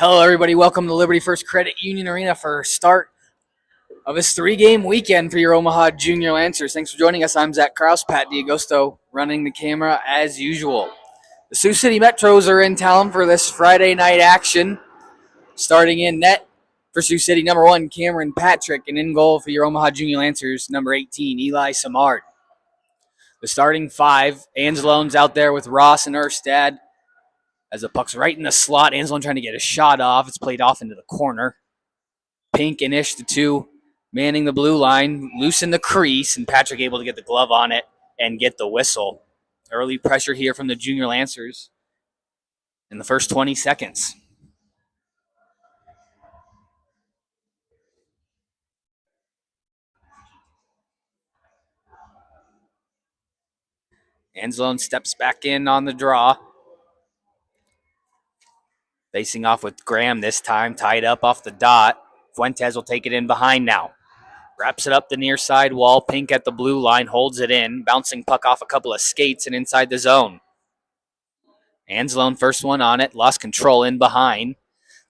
Hello, everybody. Welcome to Liberty First Credit Union Arena for start of this three-game weekend for your Omaha Junior Lancers. Thanks for joining us. I'm Zach Kraus, Pat D'Agosto running the camera as usual. The Sioux City Metros are in town for this Friday night action. Starting in net for Sioux City, number 1, Cameron Patrick, and in goal for your Omaha Junior Lancers, number 18, Eli Samard. The starting five, Angelone's out there with Ross and Erstad. As the puck's right in the slot, Anselon trying to get a shot off. It's played off into the corner. Pink and Ish, the two, manning the blue line, loosen the crease, and Patrick able to get the glove on it and get the whistle. Early pressure here from the Junior Lancers in the first 20 seconds. Anselon steps back in on the draw. Facing off with Graham this time, tied up off the dot. Fuentes will take it in behind now. Wraps it up the near side wall. Pink at the blue line, holds it in. Bouncing puck off a couple of skates and inside the zone. Anselon first one on it, lost control in behind.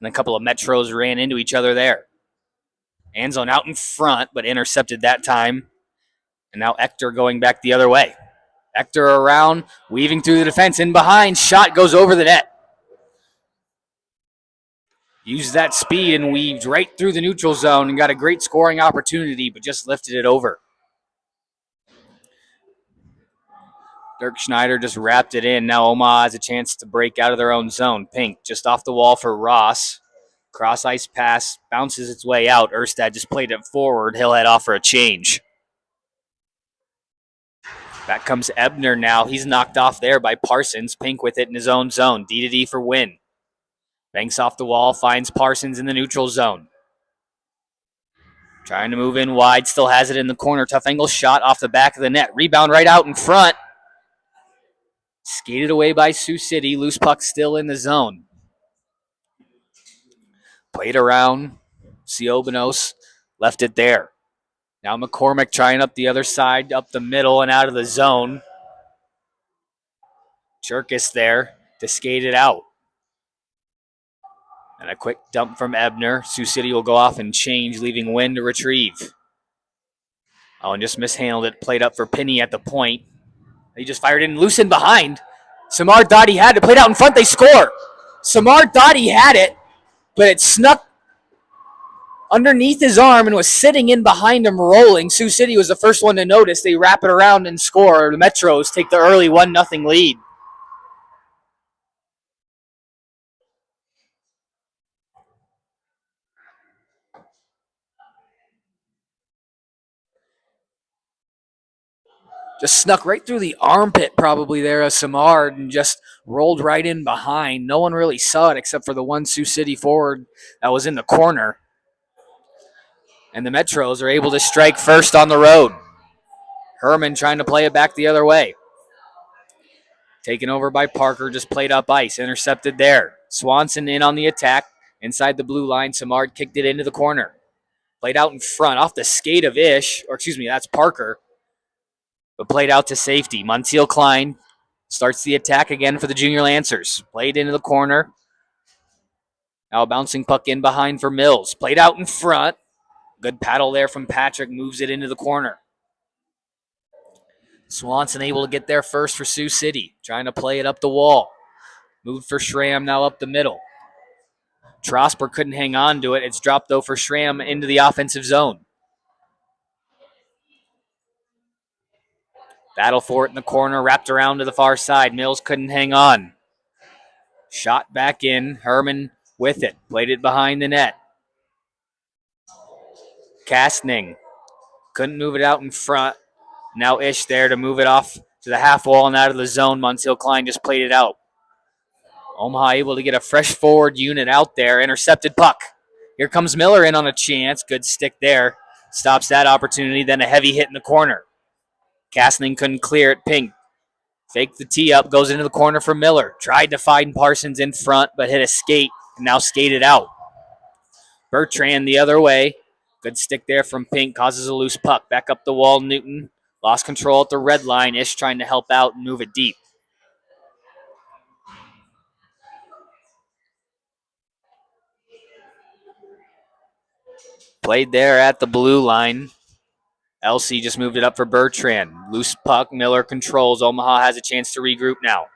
And a couple of Metros ran into each other there. Anselon out in front, but intercepted that time. And now Ector going back the other way. Ector around, weaving through the defense, in behind. Shot goes over the net. Used that speed and weaved right through the neutral zone and got a great scoring opportunity, but just lifted it over. Dirk Schneider just wrapped it in. Now Omaha has a chance to break out of their own zone. Pink just off the wall for Ross. Cross ice pass, bounces its way out. Erstad just played it forward. He'll head off for a change. Back comes Ebner now. He's knocked off there by Parsons. Pink with it in his own zone. D-to-D for win. Banks off the wall, finds Parsons in the neutral zone. Trying to move in wide, still has it in the corner. Tough angle shot off the back of the net. Rebound right out in front. Skated away by Sioux City. Loose puck still in the zone. Played around. Siobanos left it there. Now McCormick trying up the other side, up the middle and out of the zone. Cherkis there to skate it out. And a quick dump from Ebner. Sioux City will go off and change, leaving Wynn to retrieve. Oh, and just mishandled it. Played up for Penny at the point. He just fired in, loose in behind. Samar thought he had it. Played out in front, they score. Samar thought he had it, but it snuck underneath his arm and was sitting in behind him rolling. Sioux City was the first one to notice. They wrap it around and score. The Metros take the early 1-0 lead. Just snuck right through the armpit probably there of Samard and just rolled right in behind. No one really saw it except for the one Sioux City forward that was in the corner. And the Metros are able to strike first on the road. Herman trying to play it back the other way. Taken over by Parker, just played up ice. Intercepted there. Swanson in on the attack. Inside the blue line, Samard kicked it into the corner. Played out in front off the skate of Ish, or excuse me, that's Parker. But played out to safety. Montiel Klein starts the attack again for the Junior Lancers. Played into the corner. Now a bouncing puck in behind for Mills. Played out in front. Good paddle there from Patrick. Moves it into the corner. Swanson able to get there first for Sioux City. Trying to play it up the wall. Moved for Schramm now up the middle. Trosper couldn't hang on to it. It's dropped though for Schramm into the offensive zone. Battle for it in the corner, wrapped around to the far side. Mills couldn't hang on. Shot back in. Herman with it. Played it behind the net. Kastning couldn't move it out in front. Now Ish there to move it off to the half wall and out of the zone. Montiel Klein just played it out. Omaha able to get a fresh forward unit out there. Intercepted puck. Here comes Miller in on a chance. Good stick there. Stops that opportunity. Then a heavy hit in the corner. Kastning couldn't clear it. Pink faked the tee up, goes into the corner for Miller. Tried to find Parsons in front, but hit a skate and now skated out. Bertrand the other way. Good stick there from Pink, causes a loose puck. Back up the wall, Newton. Lost control at the red line. Ish trying to help out and move it deep. Played there at the blue line. LC just moved it up for Bertrand. Loose puck. Miller controls. Omaha has a chance to regroup now.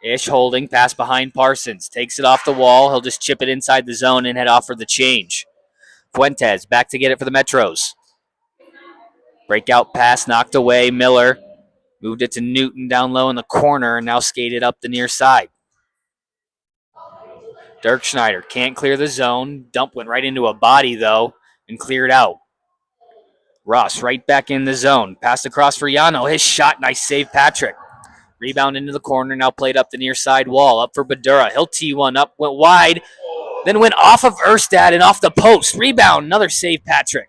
Ish holding. Pass behind Parsons. Takes it off the wall. He'll just chip it inside the zone and head off for the change. Fuentes back to get it for the Metros. Breakout pass knocked away. Miller moved it to Newton down low in the corner and now skated up the near side. Dirk Schneider can't clear the zone. Dump went right into a body, though, and cleared out. Ross right back in the zone. Passed across for Yano. His shot. Nice save, Patrick. Rebound into the corner. Now played up the near side wall. Up for Badura. He'll tee one up. Went wide. Then went off of Erstad and off the post. Rebound. Another save, Patrick.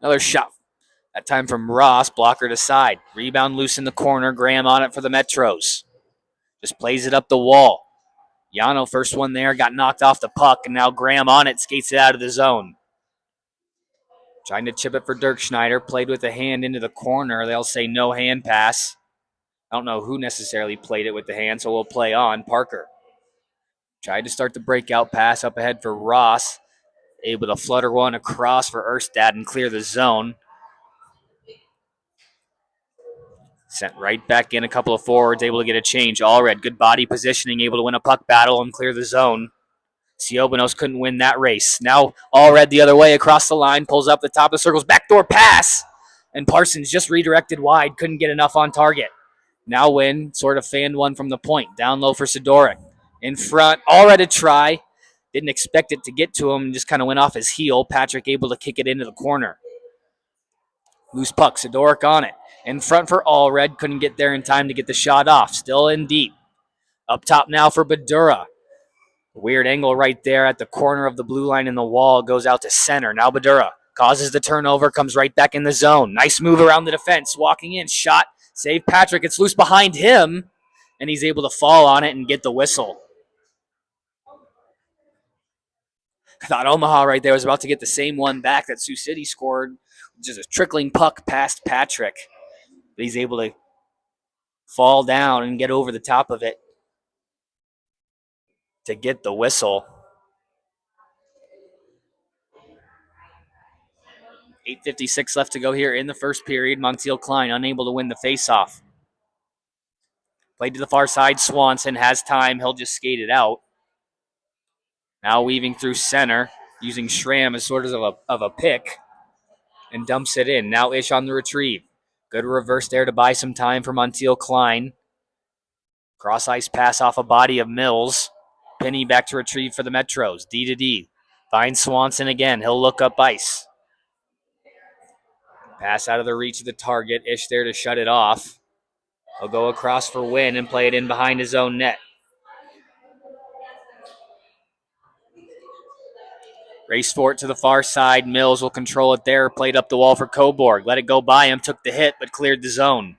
Another shot. That time from Ross. Blocker to side. Rebound loose in the corner. Graham on it for the Metros. Just plays it up the wall. Yano, first one there, got knocked off the puck, and now Graham on it, skates it out of the zone. Trying to chip it for Dirk Schneider, played with a hand into the corner. They'll say no hand pass. I don't know who necessarily played it with the hand, so we'll play on. Parker tried to start the breakout pass up ahead for Ross. Able to flutter one across for Erstad and clear the zone. Sent right back in, a couple of forwards, able to get a change. Allred, good body positioning, able to win a puck battle and clear the zone. Siobanos couldn't win that race. Now Allred the other way across the line, pulls up the top of the circles, backdoor pass, and Parsons just redirected wide, couldn't get enough on target. Now Wynn sort of fanned one from the point, down low for Sidoric. In front, Allred a try, didn't expect it to get to him, just kind of went off his heel. Patrick able to kick it into the corner. Loose puck, Sidoric on it. In front for Allred, couldn't get there in time to get the shot off. Still in deep. Up top now for Badura. Weird angle right there at the corner of the blue line in the wall. Goes out to center. Now Badura causes the turnover, comes right back in the zone. Nice move around the defense. Walking in, shot, save Patrick. It's loose behind him, and he's able to fall on it and get the whistle. I thought Omaha right there was about to get the same one back that Sioux City scored. Just a trickling puck past Patrick. But he's able to fall down and get over the top of it to get the whistle. 8:56 left to go here in the first period. Montiel Klein unable to win the faceoff. Played to the far side. Swanson has time. He'll just skate it out. Now weaving through center, using Schramm as sort of a pick, and dumps it in. Now Ish on the retrieve. Good reverse there to buy some time for Montiel Klein. Cross ice pass off a body of Mills. Penny back to retrieve for the Metros. D to D. Finds Swanson again. He'll look up ice. Pass out of the reach of the target. Ish there to shut it off. He'll go across for Wynn and play it in behind his own net. Race for it to the far side. Mills will control it there. Played up the wall for Coborg. Let it go by him. Took the hit, but cleared the zone.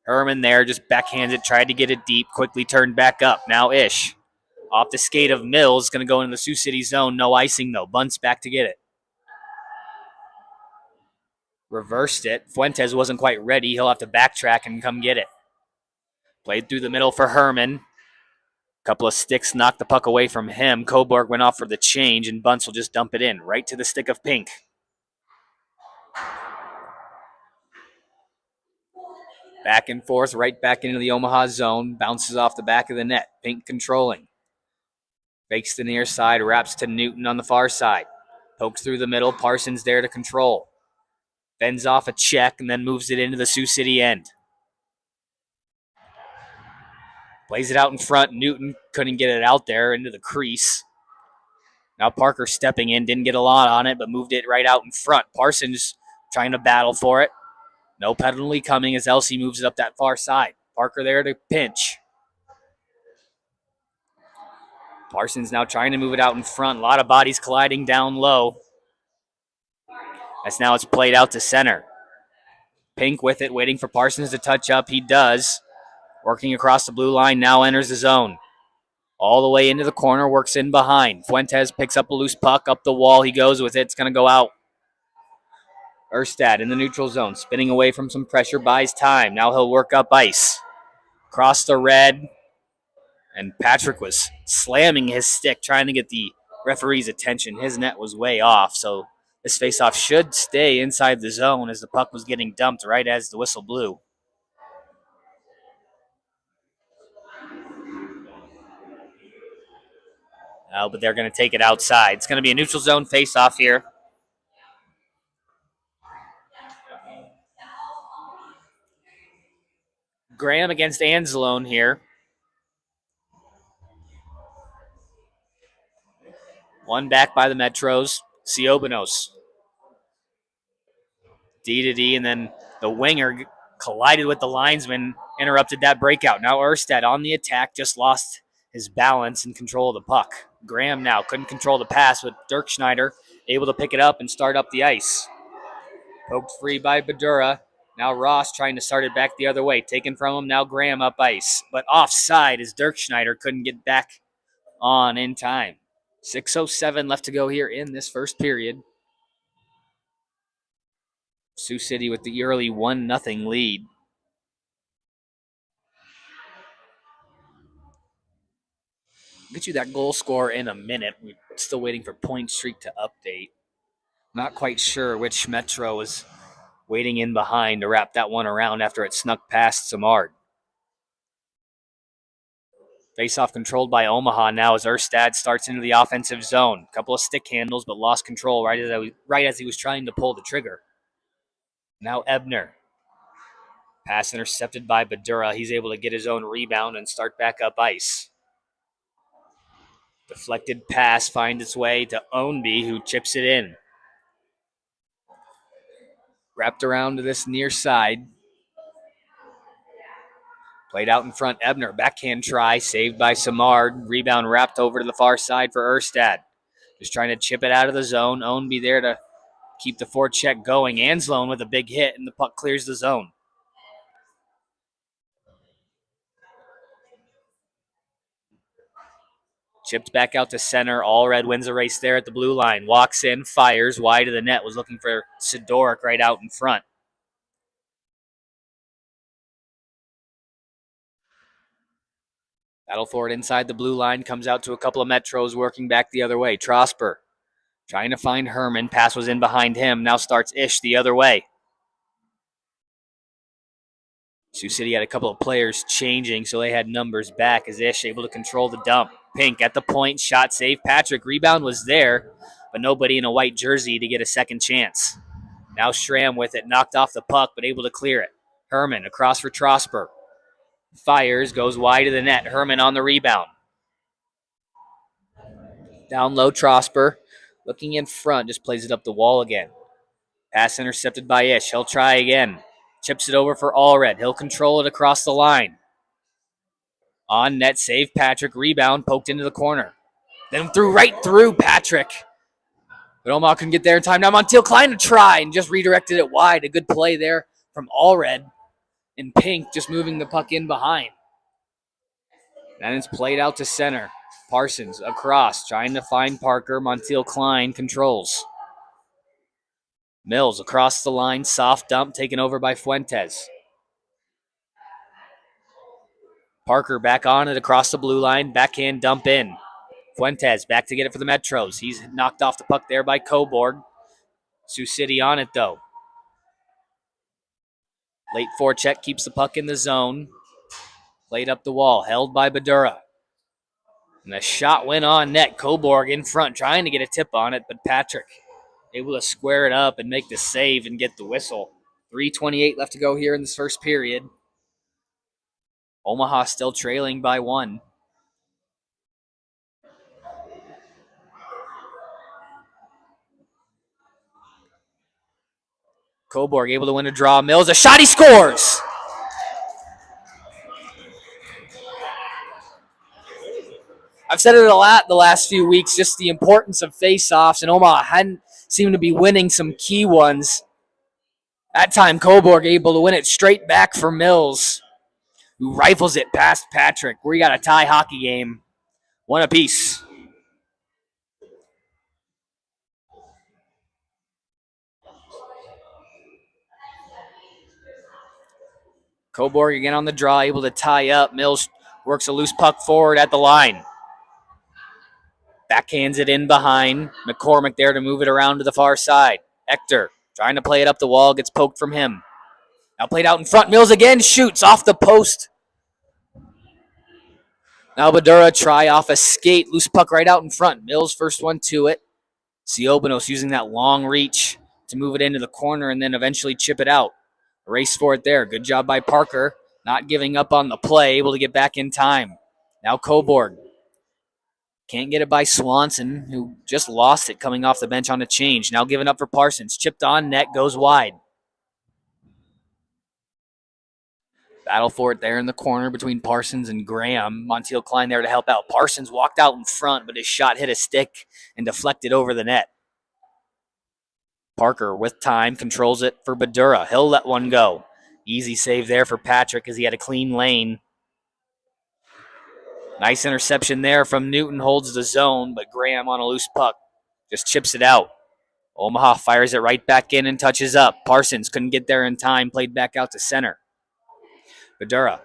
Herman there just backhands it. Tried to get it deep. Quickly turned back up. Now Ish. Off the skate of Mills. Going to go into the Sioux City zone. No icing, though. Bunts back to get it. Reversed it. Fuentes wasn't quite ready. He'll have to backtrack and come get it. Played through the middle for Herman. Couple of sticks knocked the puck away from him. Coborg went off for the change, and Bunts will just dump it in right to the stick of Pink. Back and forth, right back into the Omaha zone. Bounces off the back of the net. Pink controlling. Fakes the near side, wraps to Newton on the far side. Pokes through the middle. Parsons there to control. Bends off a check and then moves it into the Sioux City end. Plays it out in front. Newton couldn't get it out there into the crease. Now Parker stepping in. Didn't get a lot on it, but moved it right out in front. Parsons trying to battle for it. No penalty coming as Elsie moves it up that far side. Parker there to pinch. Parsons now trying to move it out in front. A lot of bodies colliding down low. As now it's played out to center. Pink with it, waiting for Parsons to touch up. He does. Working across the blue line, now enters the zone. All the way into the corner, works in behind. Fuentes picks up a loose puck, up the wall. He goes with it. It's going to go out. Erstad in the neutral zone, spinning away from some pressure, buys time. Now he'll work up ice. Cross the red. And Patrick was slamming his stick, trying to get the referee's attention. His net was way off, so this faceoff should stay inside the zone as the puck was getting dumped right as the whistle blew. But they're going to take it outside. It's going to be a neutral zone faceoff here. Graham against Anzalone here. One back by the Metros. Siobanos. D to D, and then the winger collided with the linesman, interrupted that breakout. Now Erstad on the attack, just lost his balance and control of the puck. Graham now couldn't control the pass, but Dirk Schneider able to pick it up and start up the ice. Poked free by Badura. Now Ross trying to start it back the other way. Taken from him, now Graham up ice. But offside as Dirk Schneider couldn't get back on in time. 6:07 left to go here in this first period. Sioux City with the early 1-0 lead. Get you that goal score in a minute. We're still waiting for Point Streak to update. Not quite sure which Metro is waiting in behind to wrap that one around after it snuck past Samard. Face-off controlled by Omaha now as Erstad starts into the offensive zone. Couple of stick handles, but lost control right as he was trying to pull the trigger. Now Ebner. Pass intercepted by Badura. He's able to get his own rebound and start back up ice. Deflected pass finds its way to Ownby, who chips it in. Wrapped around to this near side. Played out in front, Ebner. Backhand try, saved by Samard. Rebound wrapped over to the far side for Erstad. Just trying to chip it out of the zone. Ownby there to keep the forecheck going. Anslone with a big hit, and the puck clears the zone. Chipped back out to center. Allred wins a race there at the blue line. Walks in, fires wide of the net. Was looking for Sidoric right out in front. Battle for it inside the blue line. Comes out to a couple of Metros working back the other way. Trosper trying to find Herman. Pass was in behind him. Now starts Ish the other way. Sioux City had a couple of players changing, so they had numbers back as Ish able to control the dump. Pink at the point, shot save. Patrick, rebound was there, but nobody in a white jersey to get a second chance. Now Schramm with it, knocked off the puck, but able to clear it. Herman across for Trosper. Fires, goes wide of the net. Herman on the rebound. Down low, Trosper. Looking in front, just plays it up the wall again. Pass intercepted by Ish. He'll try again. Chips it over for Allred. He'll control it across the line. On net, save Patrick. Rebound, poked into the corner. Then right through Patrick. But Omaha couldn't get there in time. Now Montiel Klein to try and just redirected it wide. A good play there from Allred. And Pink just moving the puck in behind. Then it's played out to center. Parsons across, trying to find Parker. Montiel Klein controls. Mills across the line, soft dump, taken over by Fuentes. Parker back on it across the blue line, backhand dump in. Fuentes back to get it for the Metros. He's knocked off the puck there by Coburg. Sioux City on it though. Late forecheck keeps the puck in the zone. Played up the wall, held by Badura. And the shot went on net. Coburg in front, trying to get a tip on it, but Patrick able to square it up and make the save and get the whistle. 3:28 left to go here in this first period. Omaha still trailing by 1. Coburg able to win a draw. Mills, a shot, he scores! I've said it a lot the last few weeks, just the importance of face-offs, and Omaha hadn't seemed to be winning some key ones. That time, Coburg able to win it straight back for Mills, who rifles it past Patrick. We got a tie hockey game. One apiece. Coburg again on the draw, able to tie up. Mills Works a loose puck forward at the line. Backhands it in behind. McCormick there to move it around to the far side. Hector trying to play it up the wall. Gets poked from him. Now played out in front. Mills again shoots off the post. Now Badura try off a skate. Loose puck right out in front. Mills first one to it. Siobanos using that long reach to move it into the corner and then eventually chip it out. Race for it there. Good job by Parker. Not giving up on the play. Able to get back in time. Now Coburg. Can't get it by Swanson, who just lost it coming off the bench on a change. Now giving up for Parsons. Chipped on net. Goes wide. Battle for it there in the corner between Parsons and Graham. Montiel Klein there to help out. Parsons walked out in front, but his shot hit a stick and deflected over the net. Parker with time controls it for Badura. He'll let one go. Easy save there for Patrick as he had a clean lane. Nice interception there from Newton. Holds the zone, but Graham on a loose puck just chips it out. Omaha fires it right back in and touches up. Parsons couldn't get there in time. Played back out to center. Badura.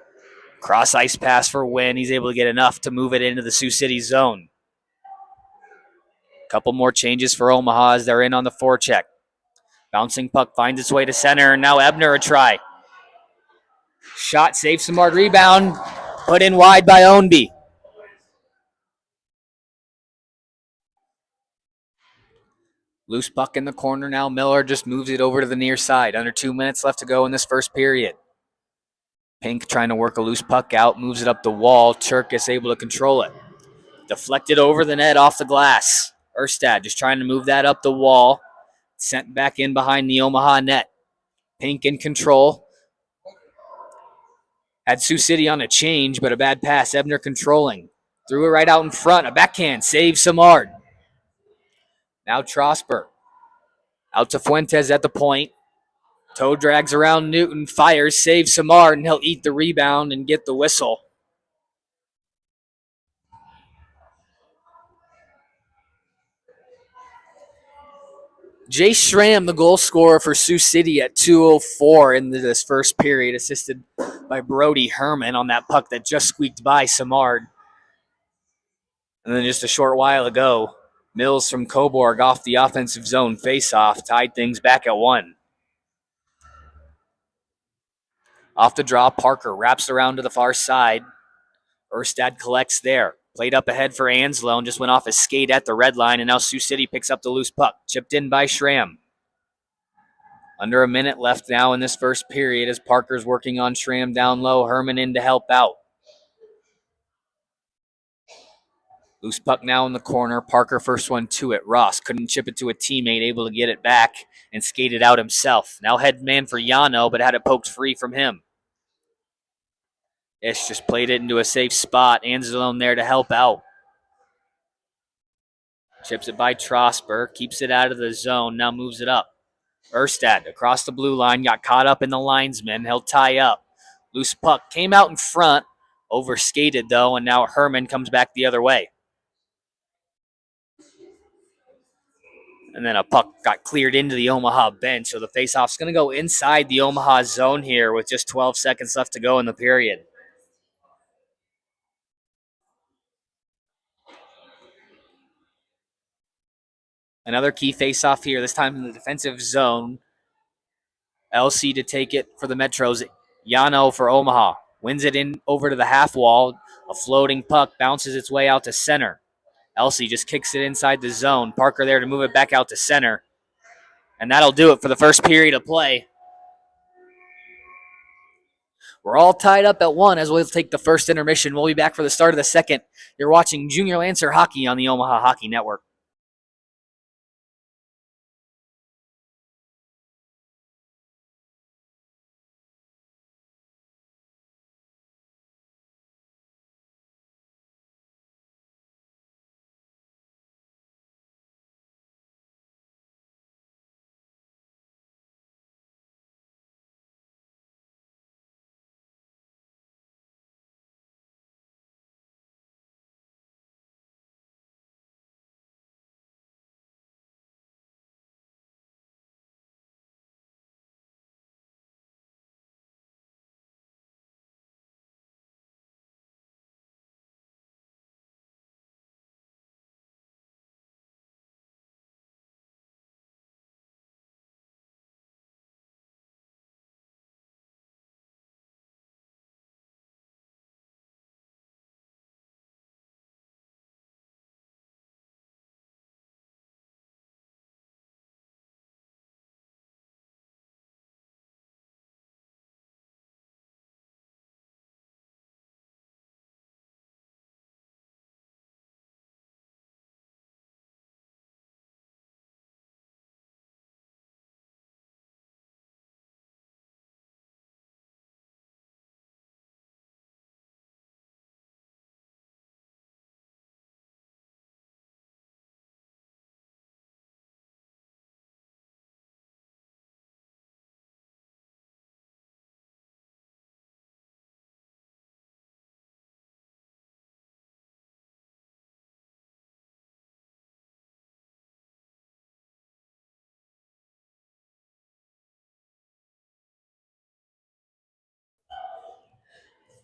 Cross ice pass for Wynn. He's able to get enough to move it into the Sioux City zone. Couple more changes for Omaha as they're in on the forecheck. Bouncing puck finds its way to center. Now Ebner a try. Shot, save, Samard, rebound. Put in wide by Ownby. Loose puck in the corner now. Miller just moves it over to the near side. Under 2 minutes left to go in this first period. Pink trying to work a loose puck out. Moves it up the wall. Turkus able to control it. Deflected over the net off the glass. Erstad just trying to move that up the wall. Sent back in behind the Omaha net. Pink in control. Had Sioux City on a change, but a bad pass. Ebner controlling. Threw it right out in front. A backhand. Save Samard. Now Trosper. Out to Fuentes at the point. Toe drags around Newton. Fires. Saves Samard, and he'll eat the rebound and get the whistle. Jay Schramm, the goal scorer for Sioux City at 2:04 in this first period, assisted by Brody Herman on that puck that just squeaked by Samard. And then just a short while ago, Mills from Coburg off the offensive zone faceoff tied things back at 1. Off the draw, Parker wraps around to the far side. Erstad collects there. Played up ahead for Anslow and just went off a skate at the red line, and now Sioux City picks up the loose puck. Chipped in by Schramm. Under a minute left now in this first period as Parker's working on Schramm down low. Herman in to help out. Loose puck now in the corner. Parker first one to it. Ross couldn't chip it to a teammate, able to get it back and skate it out himself. Now head man for Yano, but had it poked free from him. Ish just played it into a safe spot. Anzalone there to help out. Chips it by Trosper. Keeps it out of the zone. Now moves it up. Erstad across the blue line. Got caught up in the linesman. He'll tie up. Loose puck came out in front. Overskated though, and now Herman comes back the other way. And then a puck got cleared into the Omaha bench. So the faceoff's going to go inside the Omaha zone here with just 12 seconds left to go in the period. Another key faceoff here, this time in the defensive zone. LC to take it for the Metros. Yano for Omaha. Wins it in over to the half wall. A floating puck bounces its way out to center. LC just kicks it inside the zone. Parker there to move it back out to center. And that'll do it for the first period of play. We're all tied up at 1 as we'll take the first intermission. We'll be back for the start of the second. You're watching Junior Lancer Hockey on the Omaha Hockey Network.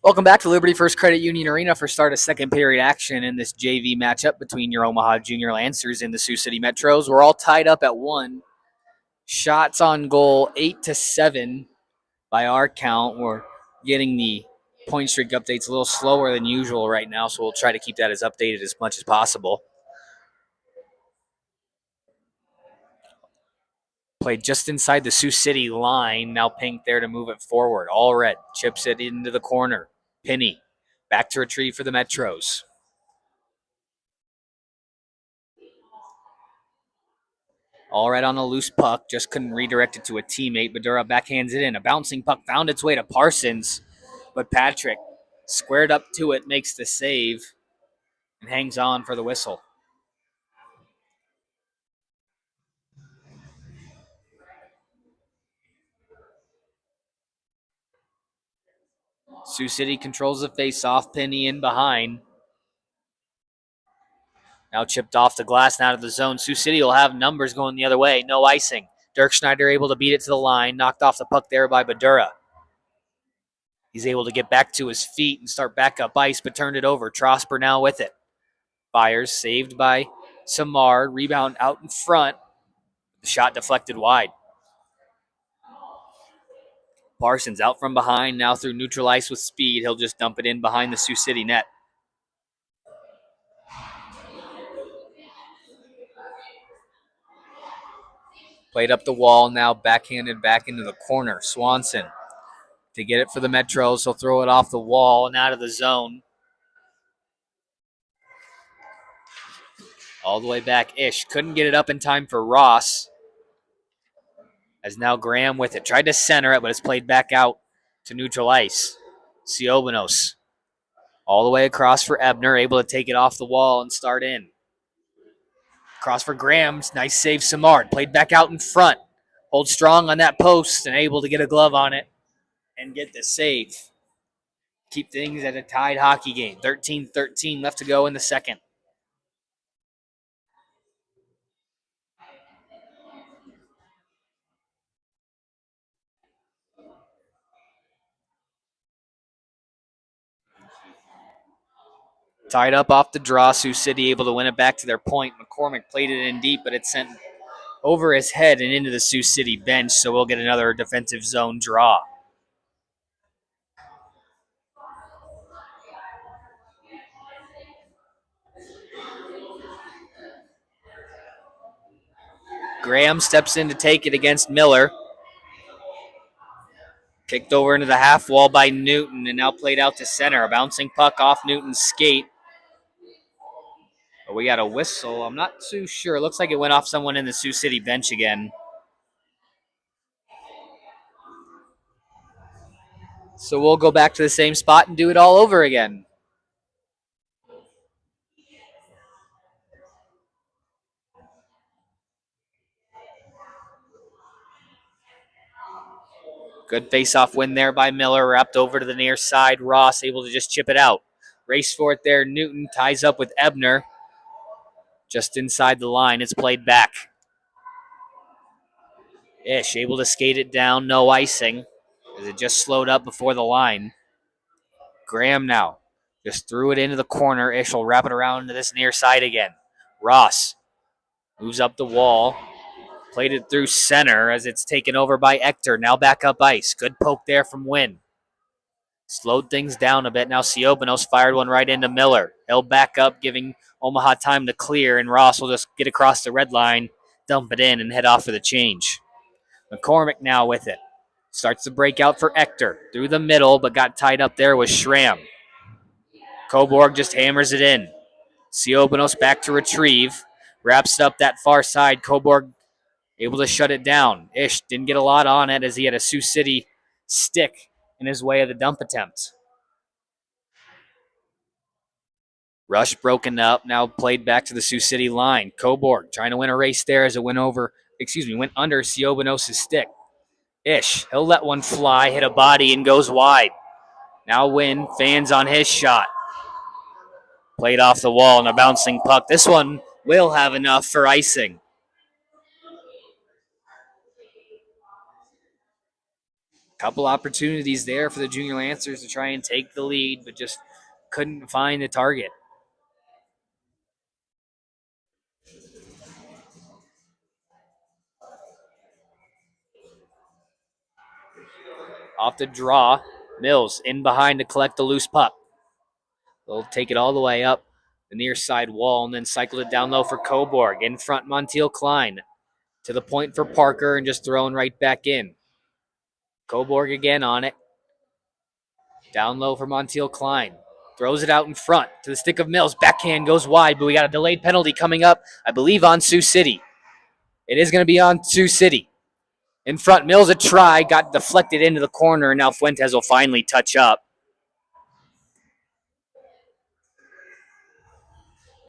Welcome back to Liberty First Credit Union Arena for start of second period action in this JV matchup between your Omaha Junior Lancers and the Sioux City Metros. We're all tied up at 1. Shots on goal 8-7 by our count. We're getting the point streak updates a little slower than usual right now, so we'll try to keep that as updated as much as possible. Played just inside the Sioux City line. Now Pink there to move it forward. All red. Chips it into the corner. Penny back to retrieve for the Metros. All red on a loose puck. Just couldn't redirect it to a teammate. Badura backhands it in. A bouncing puck found its way to Parsons. But Patrick squared up to it, makes the save, and hangs on for the whistle. Sioux City controls the face-off. Penny in behind. Now chipped off the glass and out of the zone. Sioux City will have numbers going the other way. No icing. Dirk Schneider able to beat it to the line. Knocked off the puck there by Badura. He's able to get back to his feet and start back up ice, but turned it over. Trosper now with it. Fires, saved by Samar. Rebound out in front. The shot deflected wide. Parsons out from behind, now through neutral ice with speed. He'll just dump it in behind the Sioux City net. Played up the wall, now backhanded back into the corner. Swanson to get it for the Metros. He'll throw it off the wall and out of the zone. All the way back, Ish. Couldn't get it up in time for Ross. As now Graham with it. Tried to center it, but it's played back out to neutral ice. Siobanos all the way across for Ebner, able to take it off the wall and start in. Cross for Grahams. Nice save, Samard. Played back out in front. Hold strong on that post and able to get a glove on it and get the save. Keep things at a tied hockey game. 13-13 left to go in the second. Tied up off the draw. Sioux City able to win it back to their point. McCormick played it in deep, but it sent over his head and into the Sioux City bench, so we'll get another defensive zone draw. Graham steps in to take it against Miller. Kicked over into the half wall by Newton and now played out to center. A bouncing puck off Newton's skate. But we got a whistle. I'm not too sure. It looks like it went off someone in the Sioux City bench again. So we'll go back to the same spot and do it all over again. Good face-off win there by Miller. Wrapped over to the near side. Ross able to just chip it out. Race for it there. Newton ties up with Ebner. Just inside the line. It's played back. Ish able to skate it down. No icing. As it just slowed up before the line. Graham now just threw it into the corner. Ish will wrap it around to this near side again. Ross moves up the wall. Played it through center as it's taken over by Ector. Now back up ice. Good poke there from Wynn. Slowed things down a bit. Now Siobanos fired one right into Miller. He'll back up, giving Omaha time to clear, and Ross will just get across the red line, dump it in, and head off for the change. McCormick now with it. Starts the breakout for Ector. Through the middle, but got tied up there with Schramm. Coburg just hammers it in. Siobanos back to retrieve. Wraps it up that far side. Coburg able to shut it down. Ish didn't get a lot on it as he had a Sioux City stick in his way of the dump attempt. Rush broken up, now played back to the Sioux City line. Coburg trying to win a race there as it went under Siobanos' stick. Ish, he'll let one fly, hit a body, and goes wide. Now Wynn, fans on his shot. Played off the wall and a bouncing puck. This one will have enough for icing. Couple opportunities there for the Junior Lancers to try and take the lead, but just couldn't find the target. Off the draw, Mills in behind to collect the loose puck. They'll take it all the way up the near side wall and then cycle it down low for Cobourg. In front, Montiel Klein to the point for Parker and just throwing right back in. Cobourg again on it. Down low for Montiel Klein. Throws it out in front to the stick of Mills. Backhand goes wide, but we got a delayed penalty coming up, I believe, on Sioux City. It is going to be on Sioux City. In front, Mills a try, got deflected into the corner, and now Fuentes will finally touch up.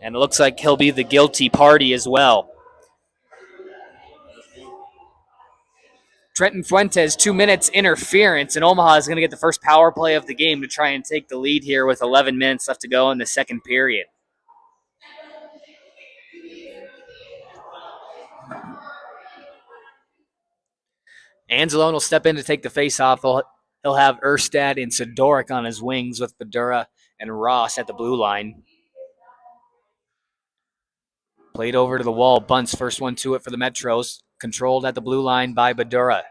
And it looks like he'll be the guilty party as well. Trenton Fuentes, 2 minutes interference, and Omaha is going to get the first power play of the game to try and take the lead here with 11 minutes left to go in the second period. Anzalone will step in to take the face-off. He'll have Erstad and Sidoric on his wings with Badura and Ross at the blue line. Played over to the wall. Bunce, first one to it for the Metros. Controlled at the blue line by Badura.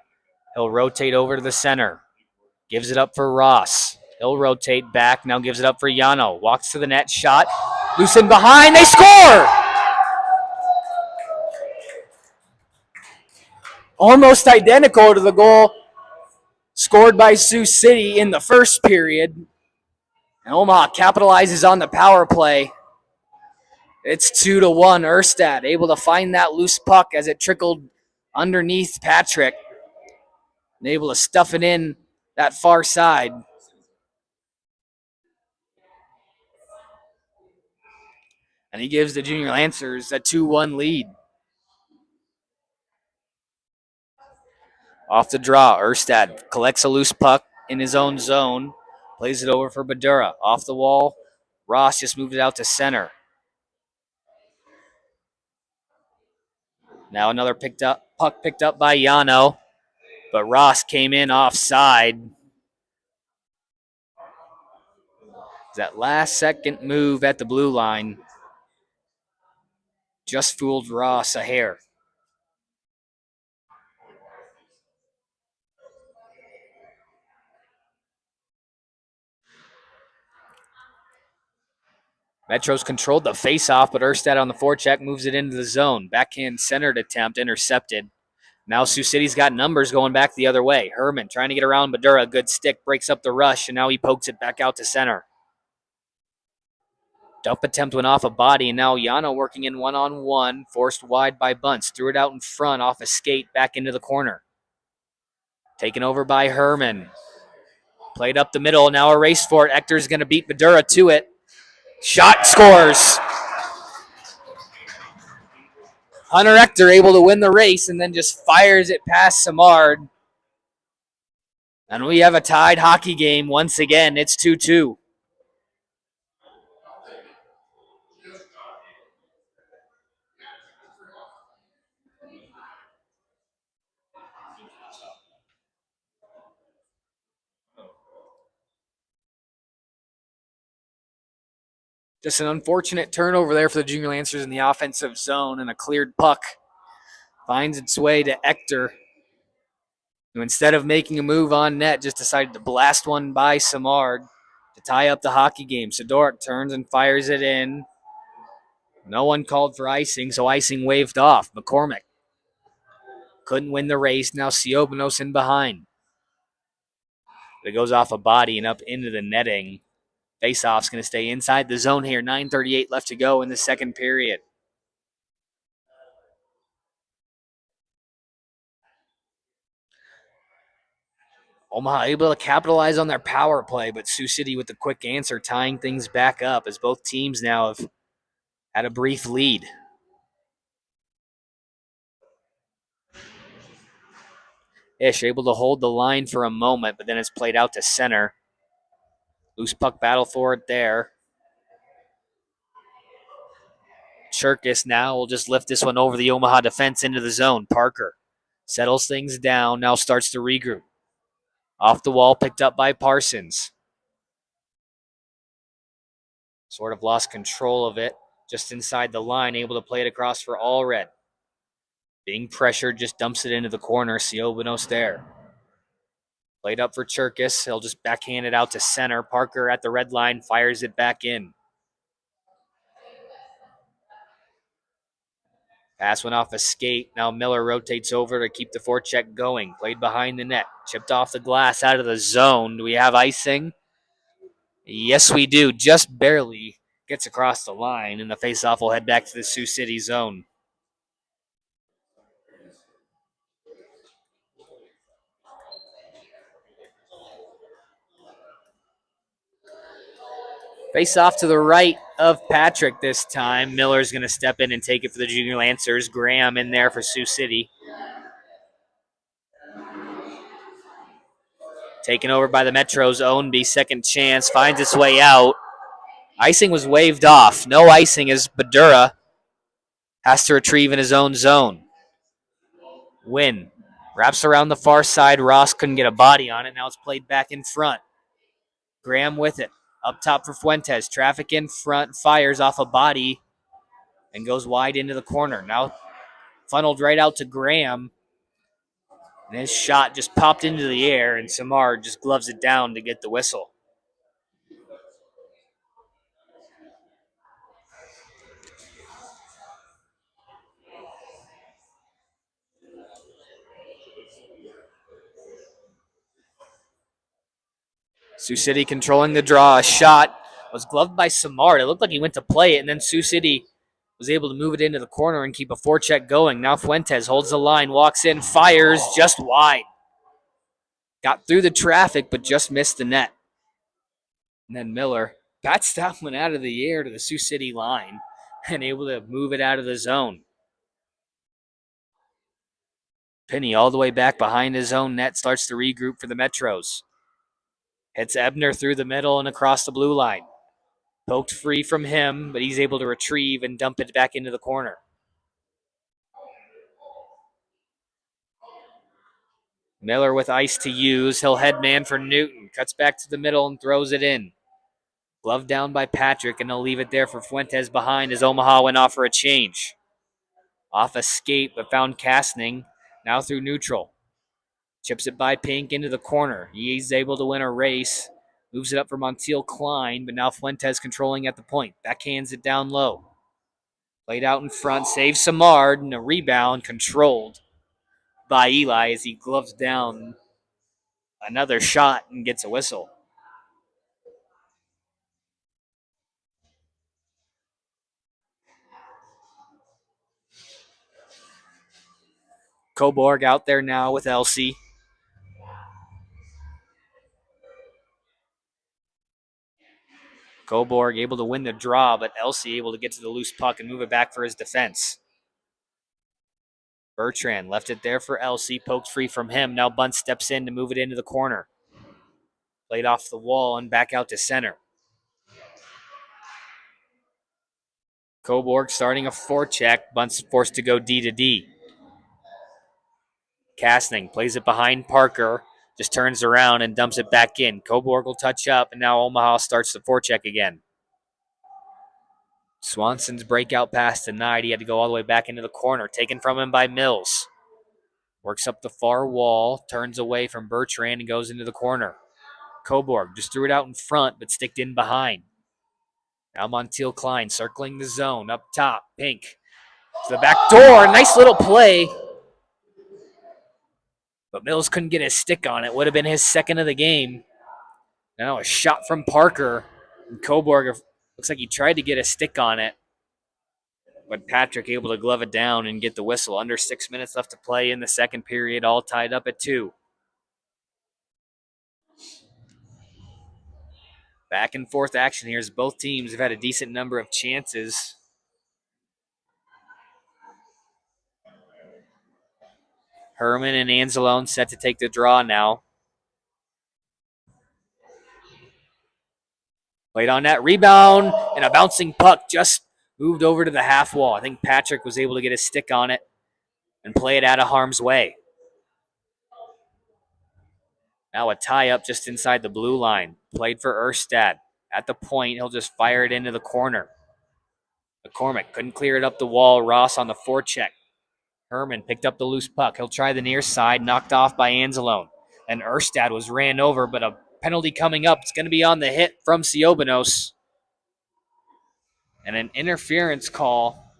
He'll rotate over to the center. Gives it up for Ross. He'll rotate back. Now gives it up for Yano. Walks to the net. Shot. Loose in behind. They score! Almost identical to the goal scored by Sioux City in the first period. And Omaha capitalizes on the power play. It's 2-1. Erstad able to find that loose puck as it trickled underneath Patrick. And able to stuff it in that far side. And he gives the Junior Lancers a 2-1 lead. Off the draw, Erstad collects a loose puck in his own zone. Plays it over for Badura. Off the wall, Ross just moved it out to center. Now another puck picked up by Yano. But Ross came in offside. That last second move at the blue line just fooled Ross a hair. Metros controlled the faceoff, but Erstad on the forecheck moves it into the zone. Backhand centered attempt intercepted. Now Sioux City's got numbers going back the other way. Herman trying to get around Badura. Good stick, breaks up the rush, and now he pokes it back out to center. Dump attempt went off a body, and now Yano working in one-on-one, forced wide by Bunce. Threw it out in front off a skate back into the corner. Taken over by Herman. Played up the middle, now a race for it. Ector's going to beat Badura to it. Shot, scores. Hunter Ector able to win the race and then just fires it past Samard. And we have a tied hockey game once again. It's 2-2. Just an unfortunate turnover there for the Junior Lancers in the offensive zone, and a cleared puck finds its way to Ector, who instead of making a move on net just decided to blast one by Samard to tie up the hockey game. Sidoric turns and fires it in. No one called for icing, so icing waved off. McCormick couldn't win the race. Now Siobanos in behind. It goes off a body and up into the netting. Faceoff's going to stay inside the zone here. 9:38 left to go in the second period. Omaha able to capitalize on their power play, but Sioux City with the quick answer, tying things back up as both teams now have had a brief lead. Ish able to hold the line for a moment, but then it's played out to center. Loose puck battle for it there. Cherkis now will just lift this one over the Omaha defense into the zone. Parker settles things down, now starts to regroup. Off the wall, picked up by Parsons. Sort of lost control of it. Just inside the line, able to play it across for Allred. Being pressured, just dumps it into the corner. Sioux there. Played up for Cherkis. He'll just backhand it out to center. Parker at the red line, fires it back in. Pass went off a skate. Now Miller rotates over to keep the forecheck going. Played behind the net. Chipped off the glass out of the zone. Do we have icing? Yes, we do. Just barely gets across the line, and the faceoff will head back to the Sioux City zone. Face off to the right of Patrick this time. Miller's going to step in and take it for the Junior Lancers. Graham in there for Sioux City. Taken over by the Metro's Ownby. Second chance. Finds its way out. Icing was waved off. No icing as Badura has to retrieve in his own zone. Win. Wraps around the far side. Ross couldn't get a body on it. Now it's played back in front. Graham with it. Up top for Fuentes. Traffic in front. Fires off a body and goes wide into the corner. Now funneled right out to Graham. And his shot just popped into the air, and Samar just gloves it down to get the whistle. Sioux City controlling the draw. A shot was gloved by Samar. It looked like he went to play it, and then Sioux City was able to move it into the corner and keep a forecheck going. Now Fuentes holds the line, walks in, fires just wide. Got through the traffic, but just missed the net. And then Miller bats that one out of the air to the Sioux City line and able to move it out of the zone. Penny all the way back behind his own net, starts to regroup for the Metros. Hits Ebner through the middle and across the blue line. Poked free from him, but he's able to retrieve and dump it back into the corner. Miller with ice to use. He'll head man for Newton. Cuts back to the middle and throws it in. Glove down by Patrick, and they'll leave it there for Fuentes behind as Omaha went off for a change. Off a skate, but found Kastning. Now through neutral. Chips it by Pink into the corner. He's able to win a race. Moves it up for Montiel Klein, but now Fuentes controlling at the point. Backhands it down low. Played out in front. Saves Samard, and a rebound controlled by Eli as he gloves down another shot and gets a whistle. Coborg out there now with Elsie. Coborg able to win the draw, but Elsie able to get to the loose puck and move it back for his defense. Bertrand left it there for Elsie, poked free from him. Now Bunt steps in to move it into the corner. Played off the wall and back out to center. Coborg starting a forecheck. Bunt's forced to go D to D. Kastning plays it behind Parker. Just turns around and dumps it back in. Coborg will touch up, and now Omaha starts the forecheck again. Swanson's breakout pass denied. He had to go all the way back into the corner. Taken from him by Mills. Works up the far wall, turns away from Bertrand, and goes into the corner. Coborg just threw it out in front, but sticked in behind. Now Montiel Klein circling the zone. Up top, Pink to the back door. Nice little play. But Mills couldn't get his stick on it. Would have been his second of the game. Now a shot from Parker. And Coborg looks like he tried to get a stick on it. But Patrick able to glove it down and get the whistle. Under 6 minutes left to play in the second period, all tied up at 2. Back and forth action here as both teams have had a decent number of chances. Herman and Anzalone set to take the draw now. Played on that rebound, and a bouncing puck just moved over to the half wall. I think Patrick was able to get a stick on it and play it out of harm's way. Now a tie up just inside the blue line. Played for Erstad. At the point, he'll just fire it into the corner. McCormick couldn't clear it up the wall. Ross on the forecheck. Herman picked up the loose puck. He'll try the near side, knocked off by Anzalone. And Erstad was ran over, but a penalty coming up. It's going to be on the hit from Siobanos. And an interference call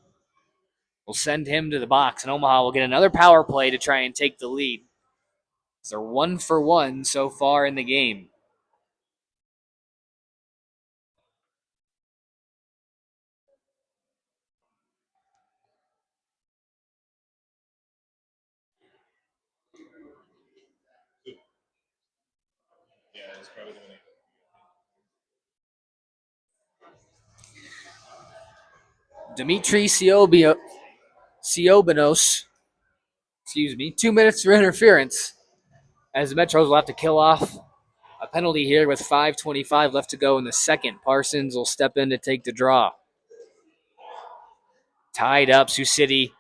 will send him to the box, and Omaha will get another power play to try and take the lead. They're 1-for-1 so far in the game. Dimitri Siobanos, 2 minutes for interference, as the Metros will have to kill off a penalty here with 5:25 left to go in the second. Parsons will step in to take the draw. Tied up, Sioux City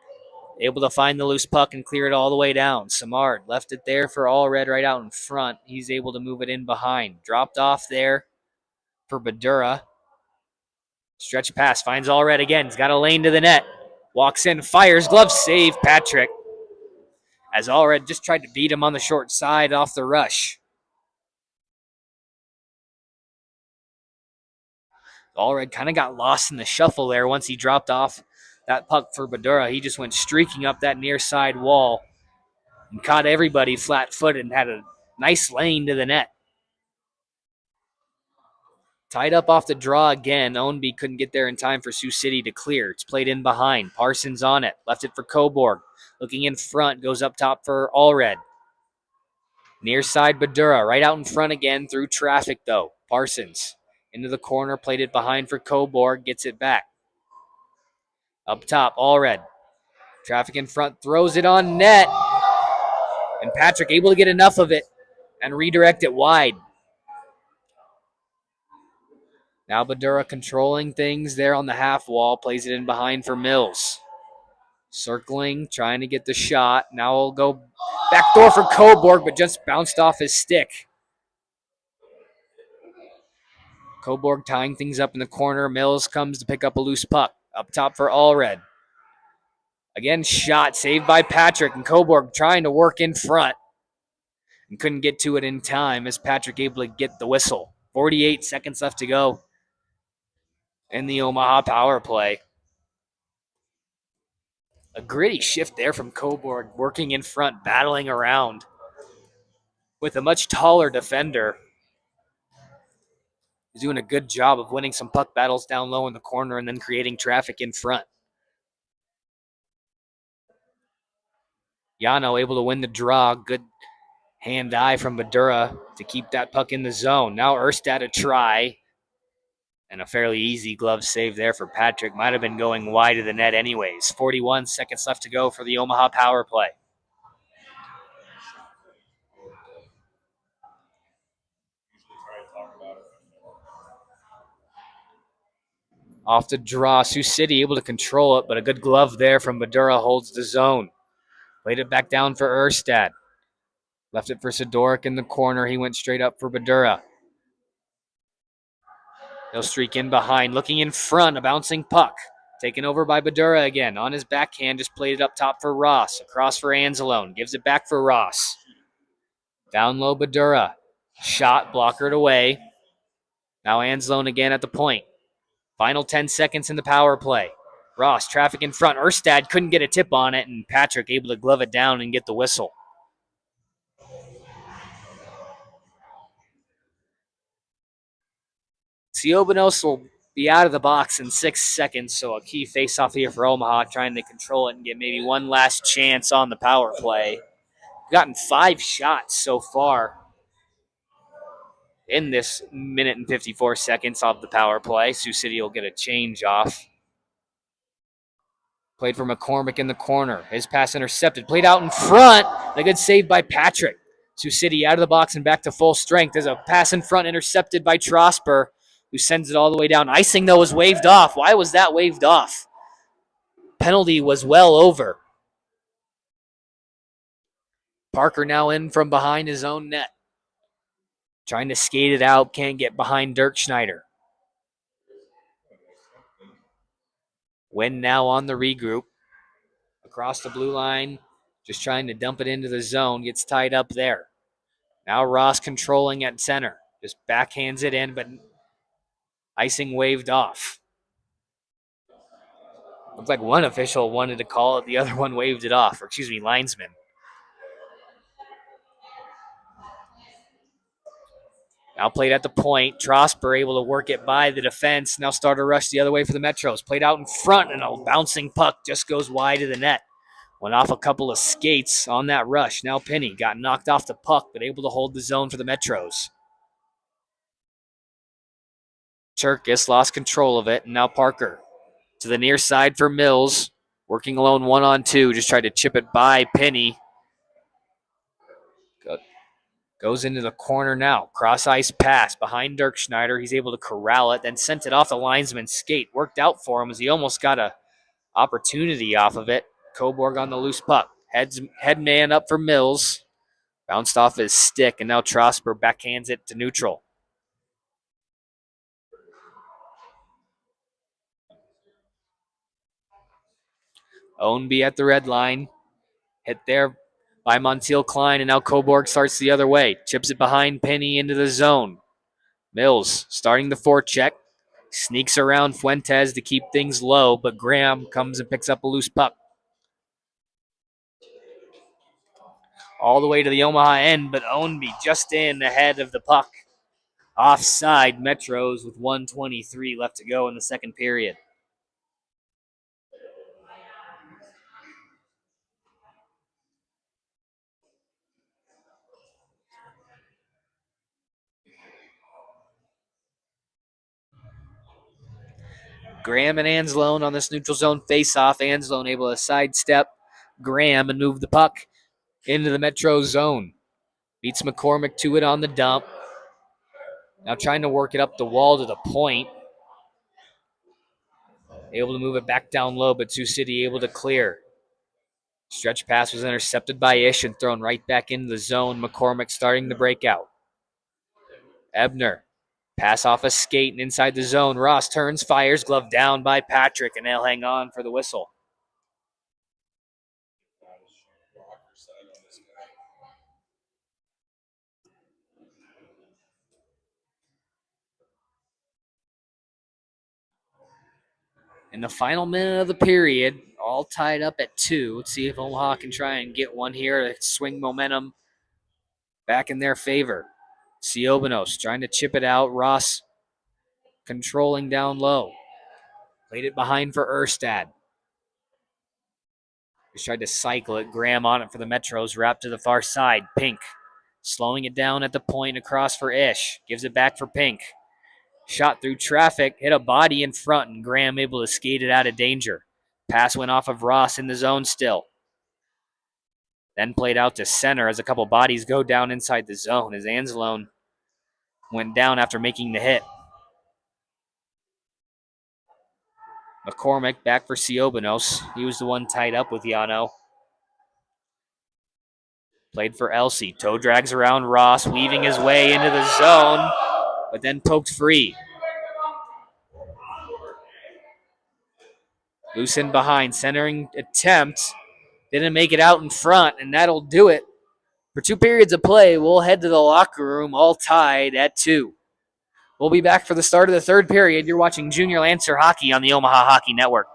able to find the loose puck and clear it all the way down. Samard left it there for Allred right out in front. He's able to move it in behind. Dropped off there for Badura. Stretch pass, finds Allred again. He's got a lane to the net. Walks in, fires, glove save, Patrick. As Allred just tried to beat him on the short side off the rush. Allred kind of got lost in the shuffle there once he dropped off that puck for Badura. He just went streaking up that near side wall and caught everybody flat-footed and had a nice lane to the net. Tied up off the draw again. Ownby couldn't get there in time for Sioux City to clear. It's played in behind. Parsons on it. Left it for Cobourg. Looking in front. Goes up top for Allred. Near side Badura. Right out in front again through traffic though. Parsons into the corner. Played it behind for Cobourg. Gets it back. Up top, Allred. Traffic in front. Throws it on net. And Patrick able to get enough of it and redirect it wide. Now Badura controlling things there on the half wall. Plays it in behind for Mills. Circling, trying to get the shot. Now he'll go backdoor for Cobourg, but just bounced off his stick. Cobourg tying things up in the corner. Mills comes to pick up a loose puck. Up top for Allred. Again, shot saved by Patrick, and Cobourg trying to work in front. And couldn't get to it in time as Patrick able to get the whistle. 48 seconds left to go in the Omaha power play. A gritty shift there from Cobourg, working in front, battling around with a much taller defender. He's doing a good job of winning some puck battles down low in the corner and then creating traffic in front. Yano able to win the draw. Good hand-eye from Badura to keep that puck in the zone. Now Erstad a try. And a fairly easy glove save there for Patrick. Might have been going wide of the net anyways. 41 seconds left to go for the Omaha power play. Off the draw, Sioux City able to control it, but a good glove there from Badura holds the zone. Laid it back down for Erstad. Left it for Sidoric in the corner. He went straight up for Badura. He'll streak in behind, looking in front, a bouncing puck. Taken over by Badura again. On his backhand, just played it up top for Ross. Across for Anzalone. Gives it back for Ross. Down low, Badura. Shot, blockered away. Now Anzalone again at the point. Final 10 seconds in the power play. Ross, traffic in front. Erstad couldn't get a tip on it, and Patrick able to glove it down and get the whistle. Siobanos will be out of the box in 6 seconds, so a key face-off here for Omaha, trying to control it and get maybe one last chance on the power play. Gotten 5 shots so far in this minute and 54 seconds of the power play. Sioux City will get a change off. Played for McCormick in the corner. His pass intercepted. Played out in front. A good save by Patrick. Sioux City out of the box and back to full strength. There's a pass in front intercepted by Trosper, who sends it all the way down. Icing, though, was waved off. Why was that waved off? Penalty was well over. Parker now in from behind his own net. Trying to skate it out, can't get behind Dirk Schneider. Win now on the regroup. Across the blue line, just trying to dump it into the zone, gets tied up there. Now Ross controlling at center. Just backhands it in, but icing waved off. Looks like one official wanted to call it, the other one waved it off, or excuse me, linesman. Now played at the point. Trosper able to work it by the defense. Now start a rush the other way for the Metros. Played out in front, and a bouncing puck just goes wide of the net. Went off a couple of skates on that rush. Now Penny got knocked off the puck, but able to hold the zone for the Metros. Turkis lost control of it, and now Parker to the near side for Mills. Working alone 1-on-2, just tried to chip it by Penny. Goes into the corner now. Cross ice pass behind Dirk Schneider. He's able to corral it, then sent it off the linesman's skate. Worked out for him as he almost got a opportunity off of it. Coburg on the loose puck. Head man up for Mills. Bounced off his stick, and now Trosper backhands it to neutral. Ownby at the red line. Hit there by Montiel Klein, and now Coburg starts the other way. Chips it behind Penny into the zone. Mills starting the forecheck. Sneaks around Fuentes to keep things low, but Graham comes and picks up a loose puck. All the way to the Omaha end, but Ownby just in ahead of the puck. Offside Metros with 1:23 left to go in the second period. Graham and Anslone on this neutral zone face-off. Anslone able to sidestep Graham and move the puck into the Metro zone. Beats McCormick to it on the dump. Now trying to work it up the wall to the point. Able to move it back down low, but Sioux City able to clear. Stretch pass was intercepted by Ish and thrown right back into the zone. McCormick starting the breakout. Ebner. Pass off a skate and inside the zone. Ross turns, fires, glove down by Patrick, and they'll hang on for the whistle. In the final minute of the period, all tied up at 2. Let's see if Omaha can try and get one here to swing momentum back in their favor. Siobanos trying to chip it out. Ross controlling down low. Played it behind for Erstad. Just tried to cycle it. Graham on it for the Metros. Wrapped to the far side. Pink slowing it down at the point across for Ish. Gives it back for Pink. Shot through traffic. Hit a body in front, and Graham able to skate it out of danger. Pass went off of Ross in the zone still. Then played out to center as a couple bodies go down inside the zone as Anzalone went down after making the hit. McCormick back for Siobanos. He was the one tied up with Yano. Played for Elsie. Toe drags around Ross, weaving his way into the zone, but then poked free. Loose in behind. Centering attempt. Didn't make it out in front, and that'll do it. For 2 periods of play, we'll head to the locker room all tied at 2. We'll be back for the start of the third period. You're watching Junior Lancer Hockey on the Omaha Hockey Network.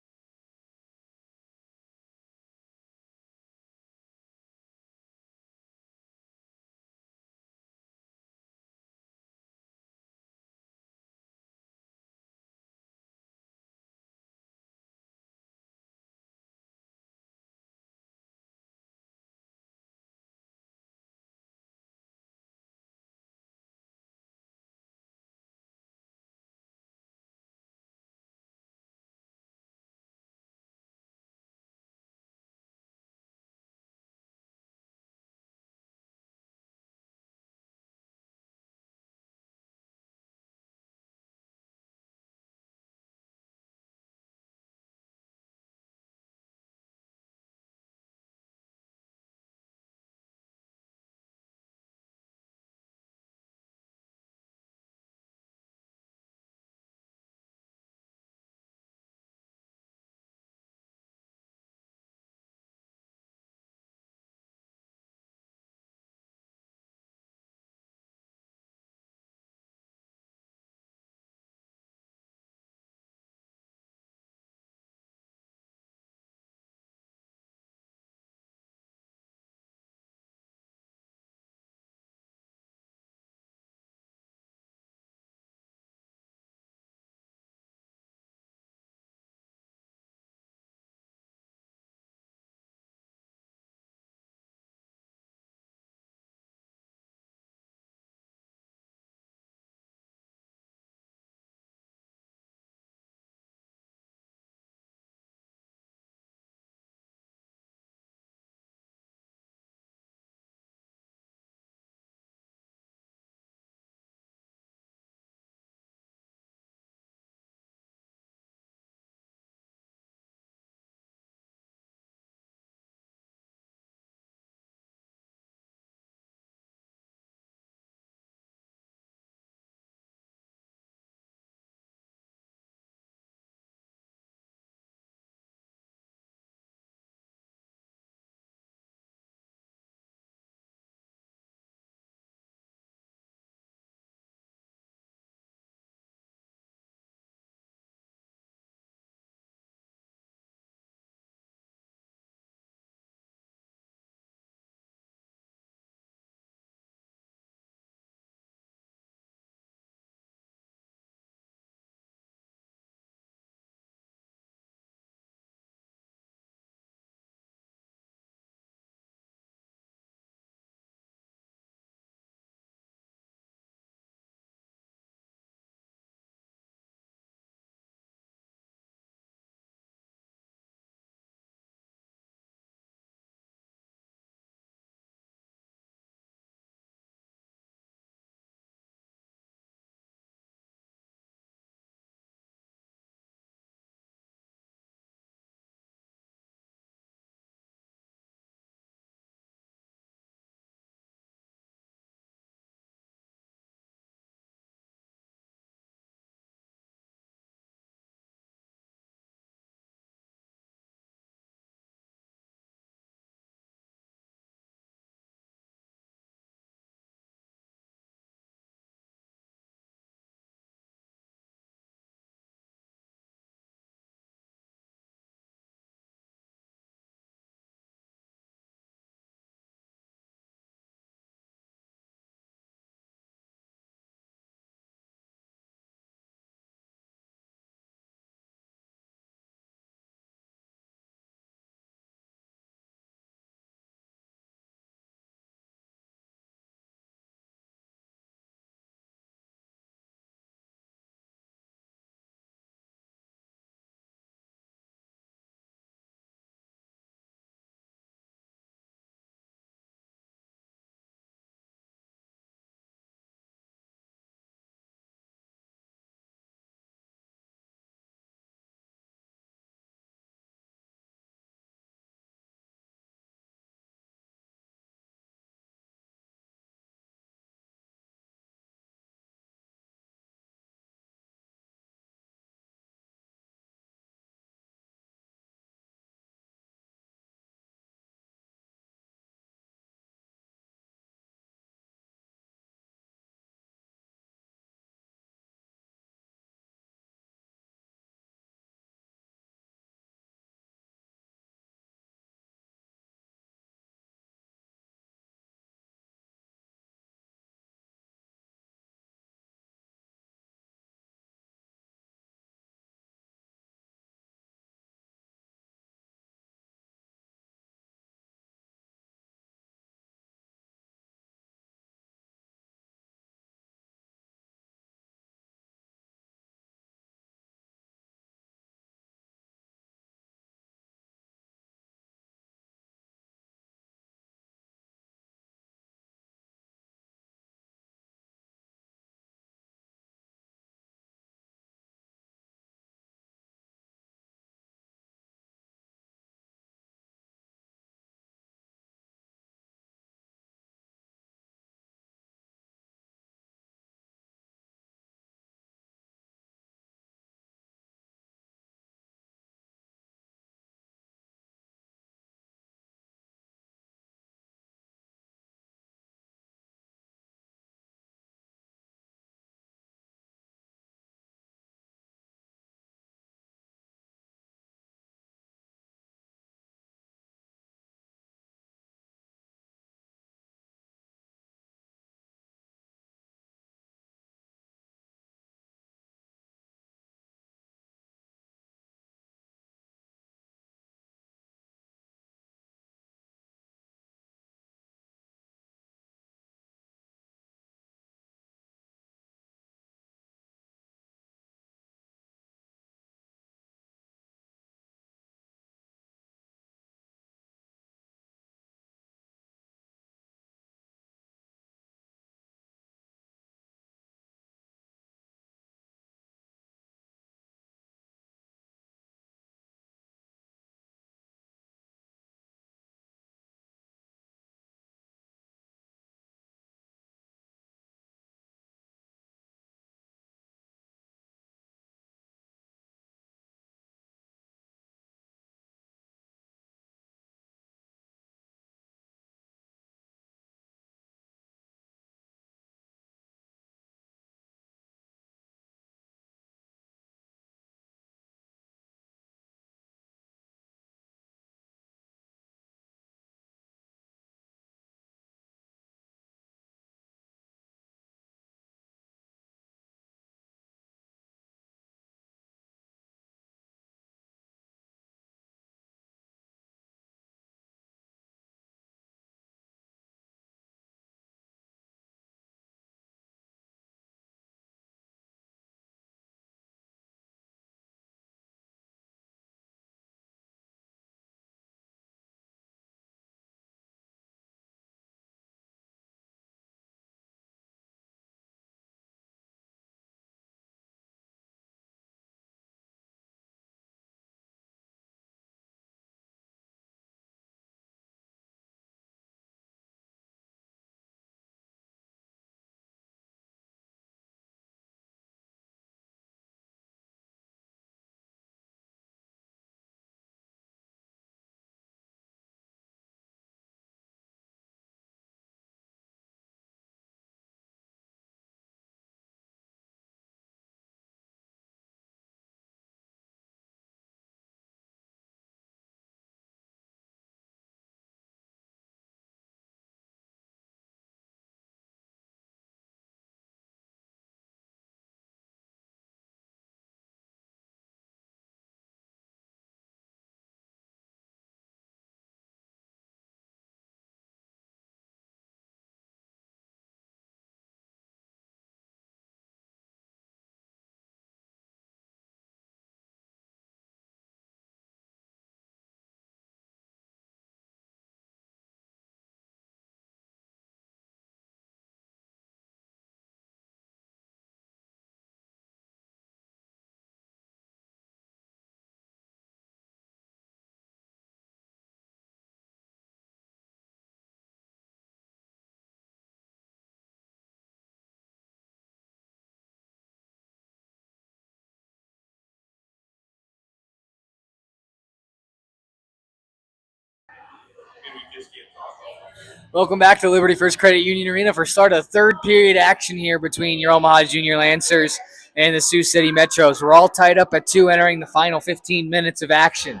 Welcome back to Liberty First Credit Union Arena for start of third period action here between your Omaha Junior Lancers and the Sioux City Metros. We're all tied up at 2 entering the final 15 minutes of action.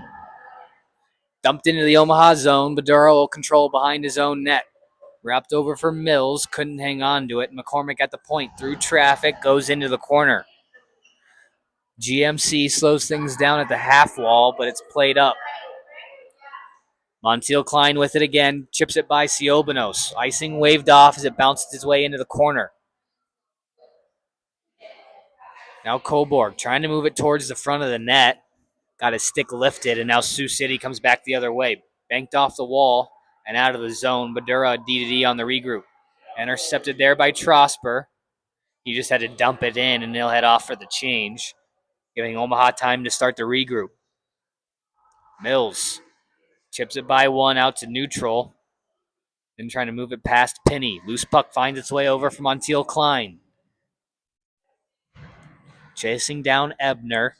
Dumped into the Omaha zone, Badura will control behind his own net. Wrapped over for Mills, couldn't hang on to it. McCormick at the point, through traffic, goes into the corner. GMC slows things down at the half wall, but it's played up. Montiel Klein with it again, chips it by Siobanos. Icing waved off as it bounced its way into the corner. Now Coburg trying to move it towards the front of the net. Got his stick lifted, and now Sioux City comes back the other way. Banked off the wall and out of the zone. Badura D-to-D on the regroup. Intercepted there by Trosper. He just had to dump it in, and they'll head off for the change, giving Omaha time to start the regroup. Mills chips it by one out to neutral. Then trying to move it past Penny. Loose puck finds its way over from Montiel Klein. Chasing down Ebner.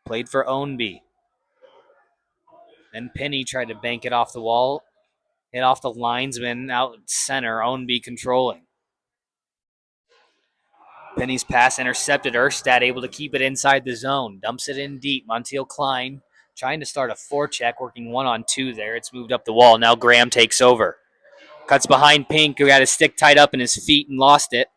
Played for Ownby. Then Penny tried to bank it off the wall. Hit off the linesman out center. Ownby controlling. Penny's pass intercepted. Erstad able to keep it inside the zone. Dumps it in deep. Montiel Klein trying to start a forecheck, working 1-on-2 there. It's moved up the wall. Now Graham takes over. Cuts behind Pink, who had his stick tied up in his feet and lost it.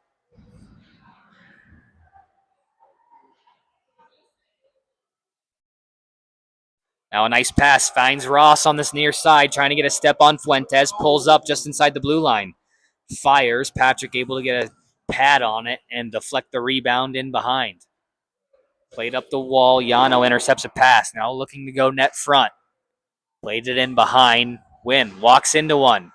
Now a nice pass finds Ross on this near side, trying to get a step on Fuentes. Pulls up just inside the blue line. Fires. Patrick able to get a pad on it and deflect the rebound in behind. Played up the wall. Yano intercepts a pass. Now looking to go net front. Played it in behind. Wynn walks into one.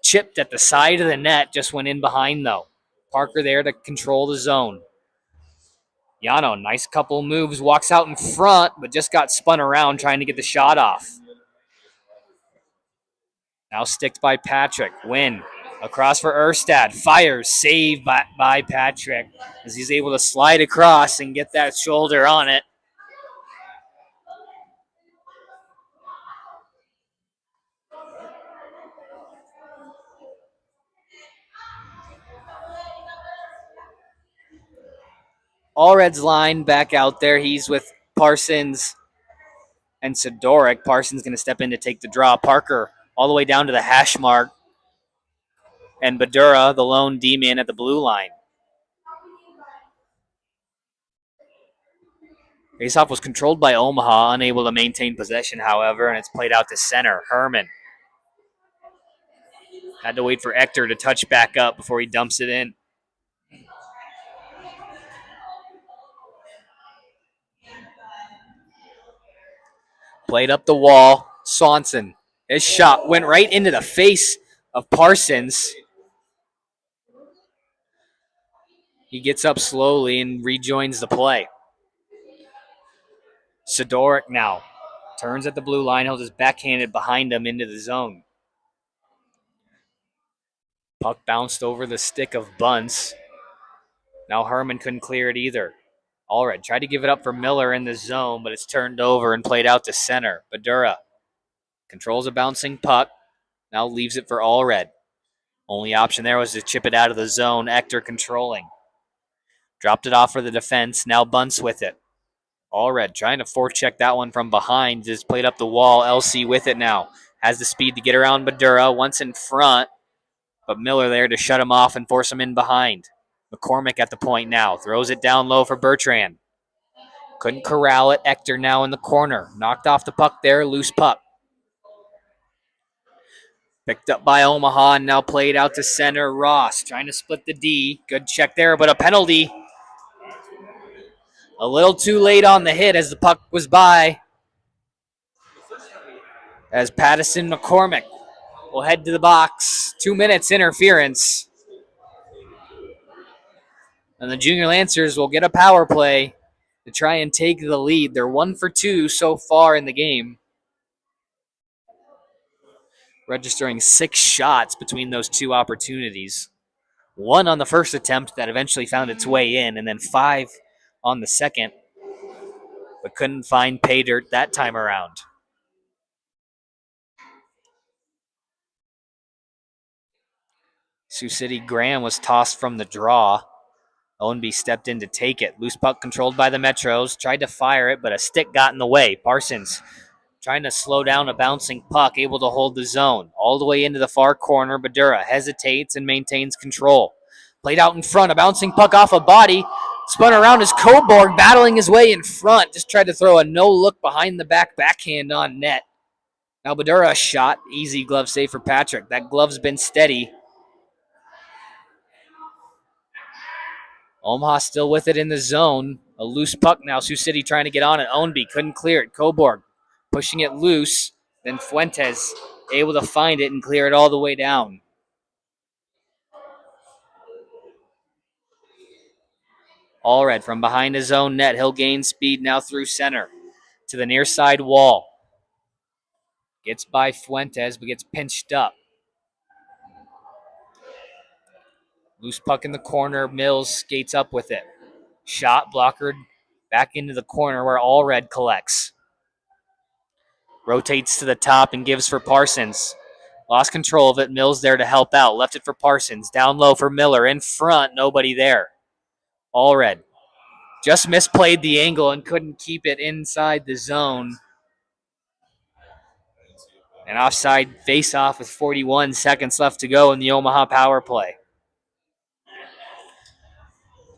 Chipped at the side of the net. Just went in behind though. Parker there to control the zone. Yano, nice couple moves, walks out in front, but just got spun around trying to get the shot off. Now sticked by Patrick. Wynn across for Erstad. Fires, saved by Patrick as he's able to slide across and get that shoulder on it. Allred's line back out there. He's with Parsons and Sidoric. Parsons going to step in to take the draw. Parker all the way down to the hash mark. And Badura, the lone D-man at the blue line. Faceoff was controlled by Omaha, unable to maintain possession, however, and it's played out to center. Herman had to wait for Ector to touch back up before he dumps it in. Played up the wall. Swanson. His shot went right into the face of Parsons. He gets up slowly and rejoins the play. Sidoric now turns at the blue line. He'll just backhand it behind him into the zone. Puck bounced over the stick of Bunce. Now Herman couldn't clear it either. Allred tried to give it up for Miller in the zone, but it's turned over and played out to center. Badura controls a bouncing puck. Now leaves it for Allred. Only option there was to chip it out of the zone. Ector controlling. Dropped it off for the defense. Now Bunce with it. Allred trying to forecheck that one from behind. Just played up the wall. LC with it now. Has the speed to get around Badura. Once in front, but Miller there to shut him off and force him in behind. McCormick at the point now. Throws it down low for Bertrand. Couldn't corral it. Ector now in the corner. Knocked off the puck there. Loose puck. Picked up by Omaha and now played out to center. Ross trying to split the D. Good check there, but a penalty. A little too late on the hit as the puck was by. As Pattison McCormick will head to the box. 2 minutes interference. And the Junior Lancers will get a power play to try and take the lead. They're 1 for 2 so far in the game, registering 6 shots between those 2 opportunities. 1 on the first attempt that eventually found its way in, and then 5 on the second, but couldn't find pay dirt that time around. Sioux City Graham was tossed from the draw. Owenby stepped in to take it. Loose puck controlled by the Metros. Tried to fire it, but a stick got in the way. Parsons trying to slow down a bouncing puck, able to hold the zone. All the way into the far corner, Badura hesitates and maintains control. Played out in front, a bouncing puck off a body. Spun around as Coburg battling his way in front. Just tried to throw a no-look behind the back backhand on net. Now Badura shot. Easy glove save for Patrick. That glove's been steady. Omaha still with it in the zone. A loose puck now. Sioux City trying to get on it. Ownby couldn't clear it. Coburg pushing it loose. Then Fuentes able to find it and clear it all the way down. Allred from behind his own net. He'll gain speed now through center to the near side wall. Gets by Fuentes, but gets pinched up. Loose puck in the corner. Mills skates up with it. Shot blockered back into the corner where Allred collects. Rotates to the top and gives for Parsons. Lost control of it. Mills there to help out. Left it for Parsons. Down low for Miller. In front, nobody there. Allred just misplayed the angle and couldn't keep it inside the zone. An offside face-off with 41 seconds left to go in the Omaha power play.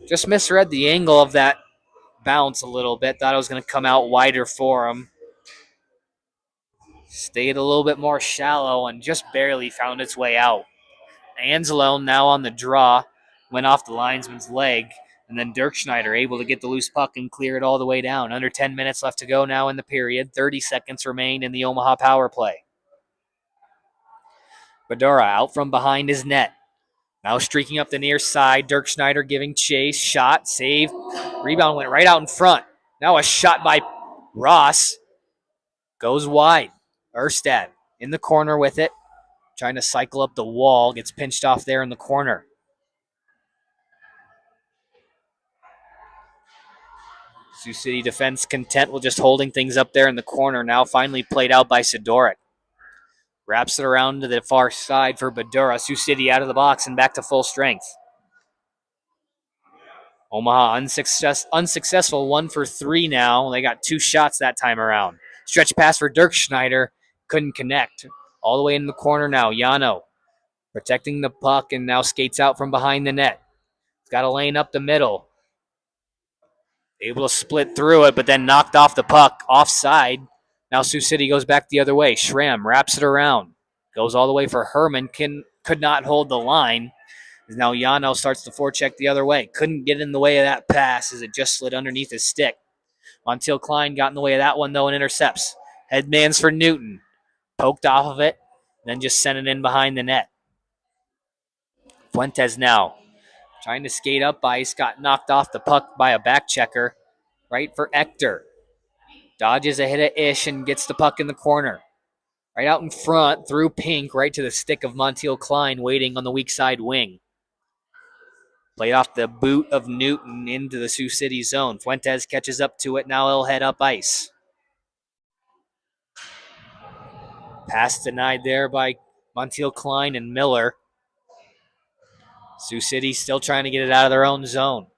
Just misread the angle of that bounce a little bit. Thought it was going to come out wider for him. Stayed a little bit more shallow and just barely found its way out. Anzalone now on the draw. Went off the linesman's leg. And then Dirk Schneider able to get the loose puck and clear it all the way down. Under 10 minutes left to go now in the period. 30 seconds remain in the Omaha power play. Badura out from behind his net. Now streaking up the near side. Dirk Schneider giving chase. Shot, save. Rebound went right out in front. Now a shot by Ross. Goes wide. Erstad in the corner with it. Trying to cycle up the wall. Gets pinched off there in the corner. Sioux City defense content with just holding things up there in the corner. Now finally played out by Sidoric. Wraps it around to the far side for Badura. Sioux City out of the box and back to full strength. Omaha unsuccessful 1 for 3 now. They got 2 shots that time around. Stretch pass for Dirk Schneider. Couldn't connect. All the way in the corner now. Yano protecting the puck and now skates out from behind the net. He's got a lane up the middle. Able to split through it, but then knocked off the puck offside. Now Sioux City goes back the other way. Schramm wraps it around. Goes all the way for Herman. Could not hold the line. Now Yano starts to forecheck the other way. Couldn't get in the way of that pass as it just slid underneath his stick. Montiel Klein got in the way of that one, though, and intercepts. Headmans for Newton. Poked off of it, then just sent it in behind the net. Fuentes now trying to skate up ice. Got knocked off the puck by a back checker. Right for Ector. Dodges a hit of Ish and gets the puck in the corner. Right out in front, through Pink, right to the stick of Montiel Klein, waiting on the weak side wing. Played off the boot of Newton into the Sioux City zone. Fuentes catches up to it. Now he'll head up ice. Pass denied there by Montiel Klein and Miller. Sioux City still trying to get it out of their own zone.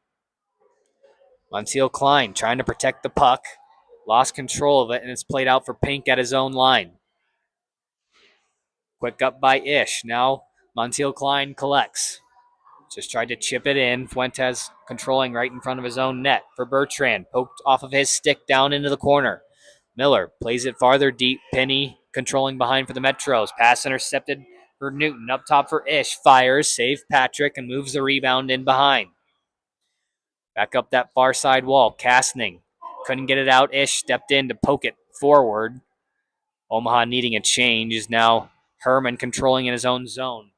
Montiel Klein trying to protect the puck. Lost control of it, and it's played out for Pink at his own line. Quick up by Ish. Now Montiel Klein collects. Just tried to chip it in. Fuentes controlling right in front of his own net for Bertrand. Poked off of his stick down into the corner. Miller plays it farther deep. Penny controlling behind for the Metros. Pass intercepted for Newton. Up top for Ish. Fires, save Patrick, and moves the rebound in behind. Back up that far side wall. Kastning couldn't get it out. Ish stepped in to poke it forward. Omaha needing a change is now Herman controlling in his own zone.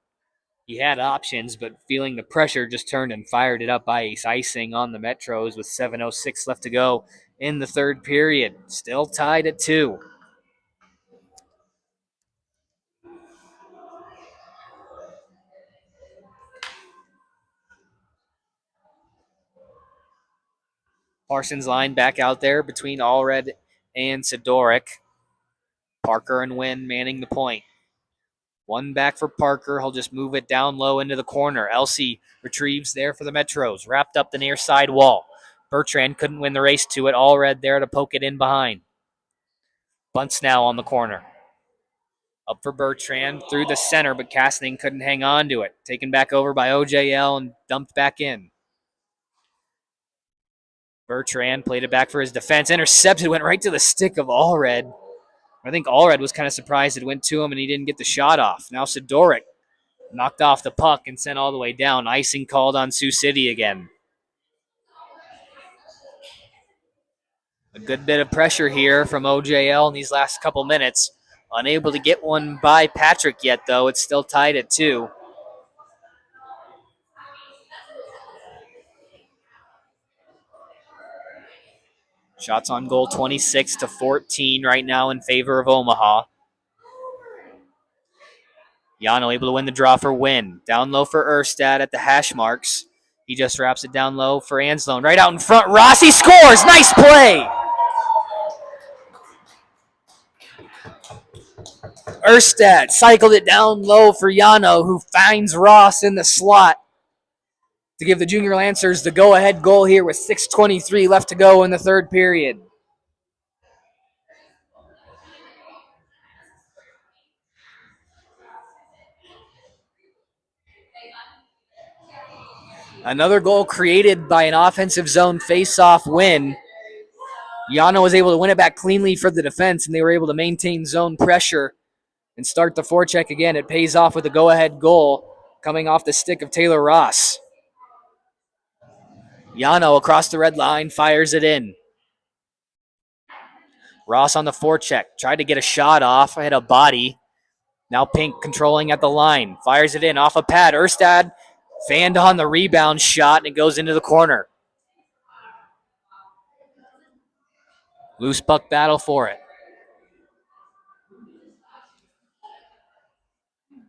He had options, but feeling the pressure, just turned and fired it up ice. Icing on the Metros with 7:06 left to go in the third period. Still tied at 2. Parsons line back out there between Allred and Sidoric. Parker and Wynn manning the point. One back for Parker. He'll just move it down low into the corner. Elsie retrieves there for the Metros. Wrapped up the near side wall. Bertrand couldn't win the race to it. Allred there to poke it in behind. Bunts now on the corner. Up for Bertrand through the center, but Castaning couldn't hang on to it. Taken back over by OJL and dumped back in. Bertrand played it back for his defense. Intercepted, went right to the stick of Allred. I think Allred was kind of surprised it went to him and he didn't get the shot off. Now Sidoric knocked off the puck and sent all the way down. Icing called on Sioux City again. A good bit of pressure here from OJL in these last couple minutes. Unable to get one by Patrick yet, though. It's still tied at 2. Shots on goal 26-14 right now in favor of Omaha. Yano able to win the draw for Wynn. Down low for Erstad at the hash marks. He just wraps it down low for Anslone. Right out in front, Rossi scores! Nice play! Erstad cycled it down low for Yano, who finds Ross in the slot to give the Junior Lancers the go-ahead goal here with 6:23 left to go in the third period. Another goal created by an offensive zone face-off win. Yano was able to win it back cleanly for the defense, and they were able to maintain zone pressure and start the forecheck again. It pays off with a go-ahead goal coming off the stick of Taylor Ross. Yano across the red line fires it in. Ross on the forecheck. Tried to get a shot off. Hit a body. Now Pink controlling at the line. Fires it in off a pad. Erstad fanned on the rebound shot, and it goes into the corner. Loose puck battle for it.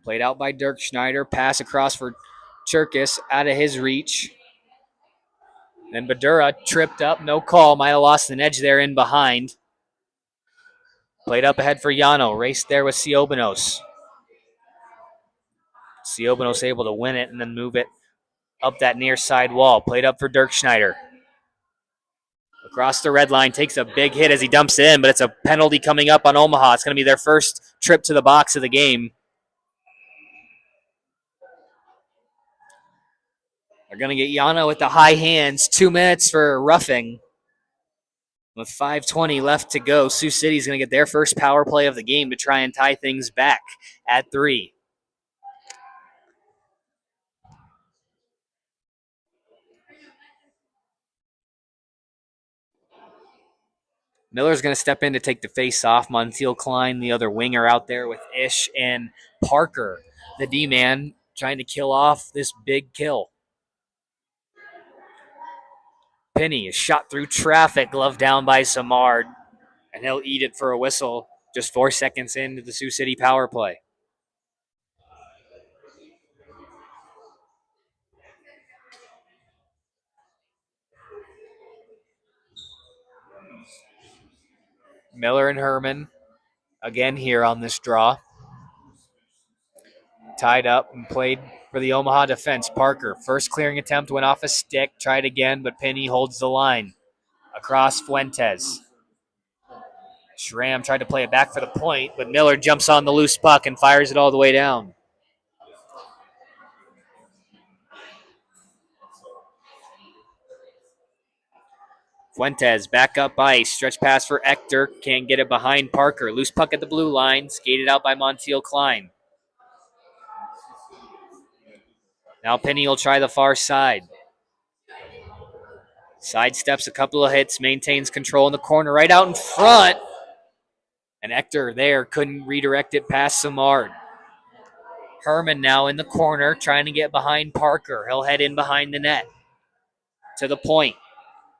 Played out by Dirk Schneider. Pass across for Cherkis out of his reach. Then Badura tripped up. No call. Might have lost an edge there in behind. Played up ahead for Yano. Raced there with Siobanos. Siobanos able to win it and then move it up that near side wall. Played up for Dirk Schneider. Across the red line. Takes a big hit as he dumps it in, but it's a penalty coming up on Omaha. It's going to be their first trip to the box of the game. They're going to get Yano with the high hands. 2 minutes for roughing. With 5:20 left to go, Sioux City's going to get their first power play of the game to try and tie things back at 3. Miller's going to step in to take the face off. Montiel Klein, the other winger out there with Ish and Parker, the D-man, trying to kill off this big kill. Penny is shot through traffic, glove down by Samard, and he'll eat it for a whistle just 4 seconds into the Sioux City power play. Miller and Herman again here on this draw. Tied up and played for the Omaha defense. Parker, first clearing attempt, went off a stick, tried again, but Penny holds the line. Across Fuentes. Schramm tried to play it back for the point, but Miller jumps on the loose puck and fires it all the way down. Fuentes back up ice. Stretch pass for Ector. Can't get it behind Parker. Loose puck at the blue line. Skated out by Montiel Klein. Now Penny will try the far side. Sidesteps a couple of hits. Maintains control in the corner. Right out in front. And Ector there couldn't redirect it past Samard. Herman now in the corner trying to get behind Parker. He'll head in behind the net. To the point.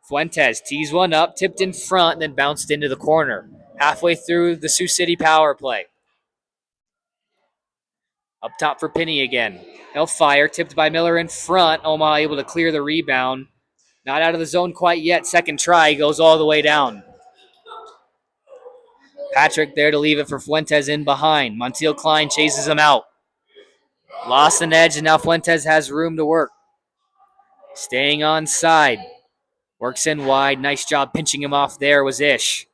Fuentes tees one up, tipped in front, and then bounced into the corner. Halfway through the Sioux City power play. Up top for Penny again. He'll fire, tipped by Miller in front. Omaha able to clear the rebound. Not out of the zone quite yet. Second try goes all the way down. Patrick there to leave it for Fuentes in behind. Montiel Klein chases him out. Lost an edge, and now Fuentes has room to work. Staying on side. Works in wide. Nice job pinching him off there was Ish.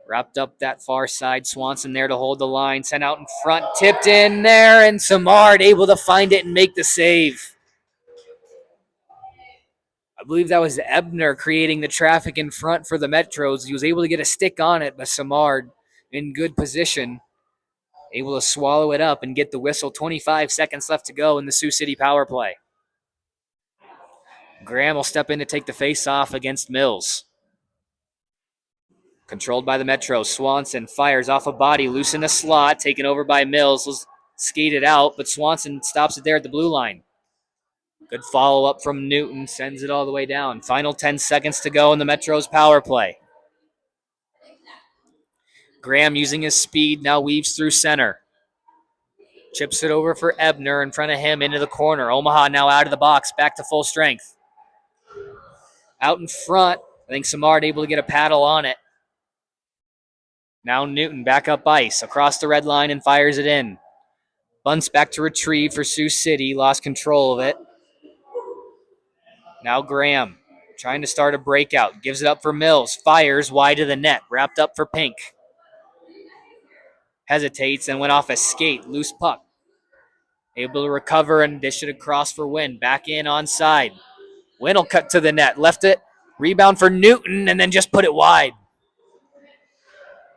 Wrapped up that far side. Swanson there to hold the line. Sent out in front. Tipped in there, and Samard able to find it and make the save. I believe that was Ebner creating the traffic in front for the Metros. He was able to get a stick on it, but Samard in good position, able to swallow it up and get the whistle. 25 seconds left to go in the Sioux City power play. Graham will step in to take the face off against Mills. Controlled by the Metros. Swanson fires off a body, loose in the slot, taken over by Mills. Was skated out, but Swanson stops it there at the blue line. Good follow-up from Newton, sends it all the way down. Final 10 seconds to go in the Metros power play. Graham using his speed now weaves through center. Chips it over for Ebner in front of him into the corner. Omaha now out of the box, back to full strength. Out in front, I think Samard able to get a paddle on it. Now Newton back up ice, across the red line and fires it in. Bunts back to retrieve for Sioux City, lost control of it. Now Graham trying to start a breakout, gives it up for Mills, fires wide of the net, wrapped up for Pink. Hesitates and went off a skate, loose puck. Able to recover and dish it across for Wynn, back in onside. Wynn will cut to the net, left it, rebound for Newton, and then just put it wide.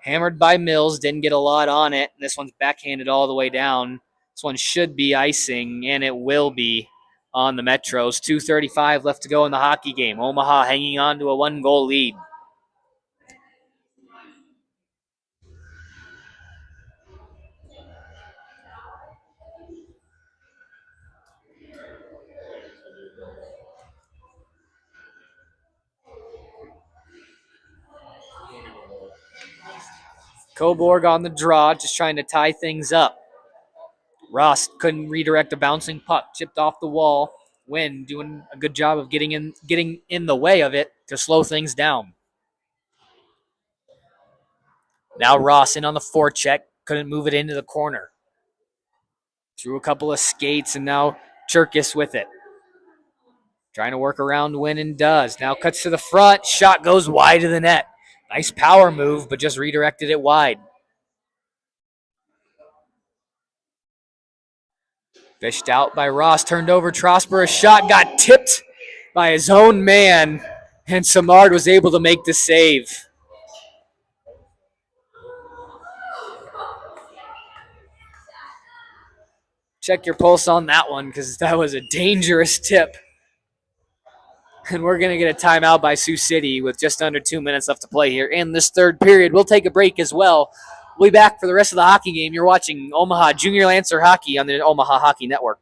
Hammered by Mills, didn't get a lot on it. This one's backhanded all the way down. This one should be icing, and it will be on the Metros. 2:35 left to go in the hockey game. Omaha hanging on to a 1-goal lead. Coborg on the draw, just trying to tie things up. Ross couldn't redirect a bouncing puck, chipped off the wall. Wynn doing a good job of getting in the way of it to slow things down. Now Ross in on the forecheck, couldn't move it into the corner. Threw a couple of skates, and now Cherkis with it. Trying to work around Wynn and does. Now cuts to the front, shot goes wide of the net. Nice power move, but just redirected it wide. Fished out by Ross, turned over Trosper. A shot got tipped by his own man, and Samard was able to make the save. Check your pulse on that one, because that was a dangerous tip. And we're going to get a timeout by Sioux City with just under 2 minutes left to play here in this third period. We'll take a break as well. We'll be back for the rest of the hockey game. You're watching Omaha Junior Lancer Hockey on the Omaha Hockey Network.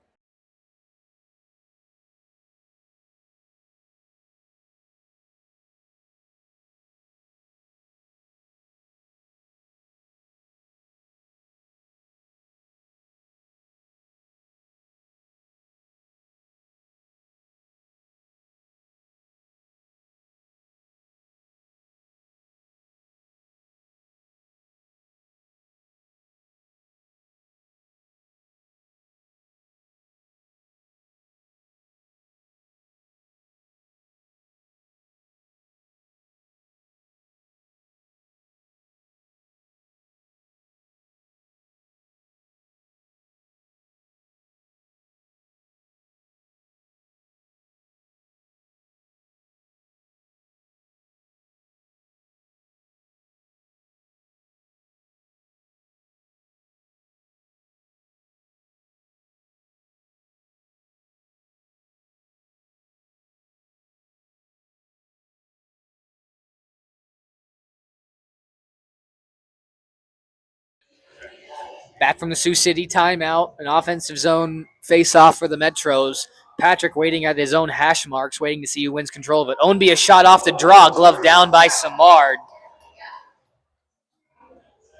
Back from the Sioux City timeout, an offensive zone face-off for the Metros. Patrick waiting at his own hash marks, waiting to see who wins control of it. Ownby a shot off the draw, glove down by Samard.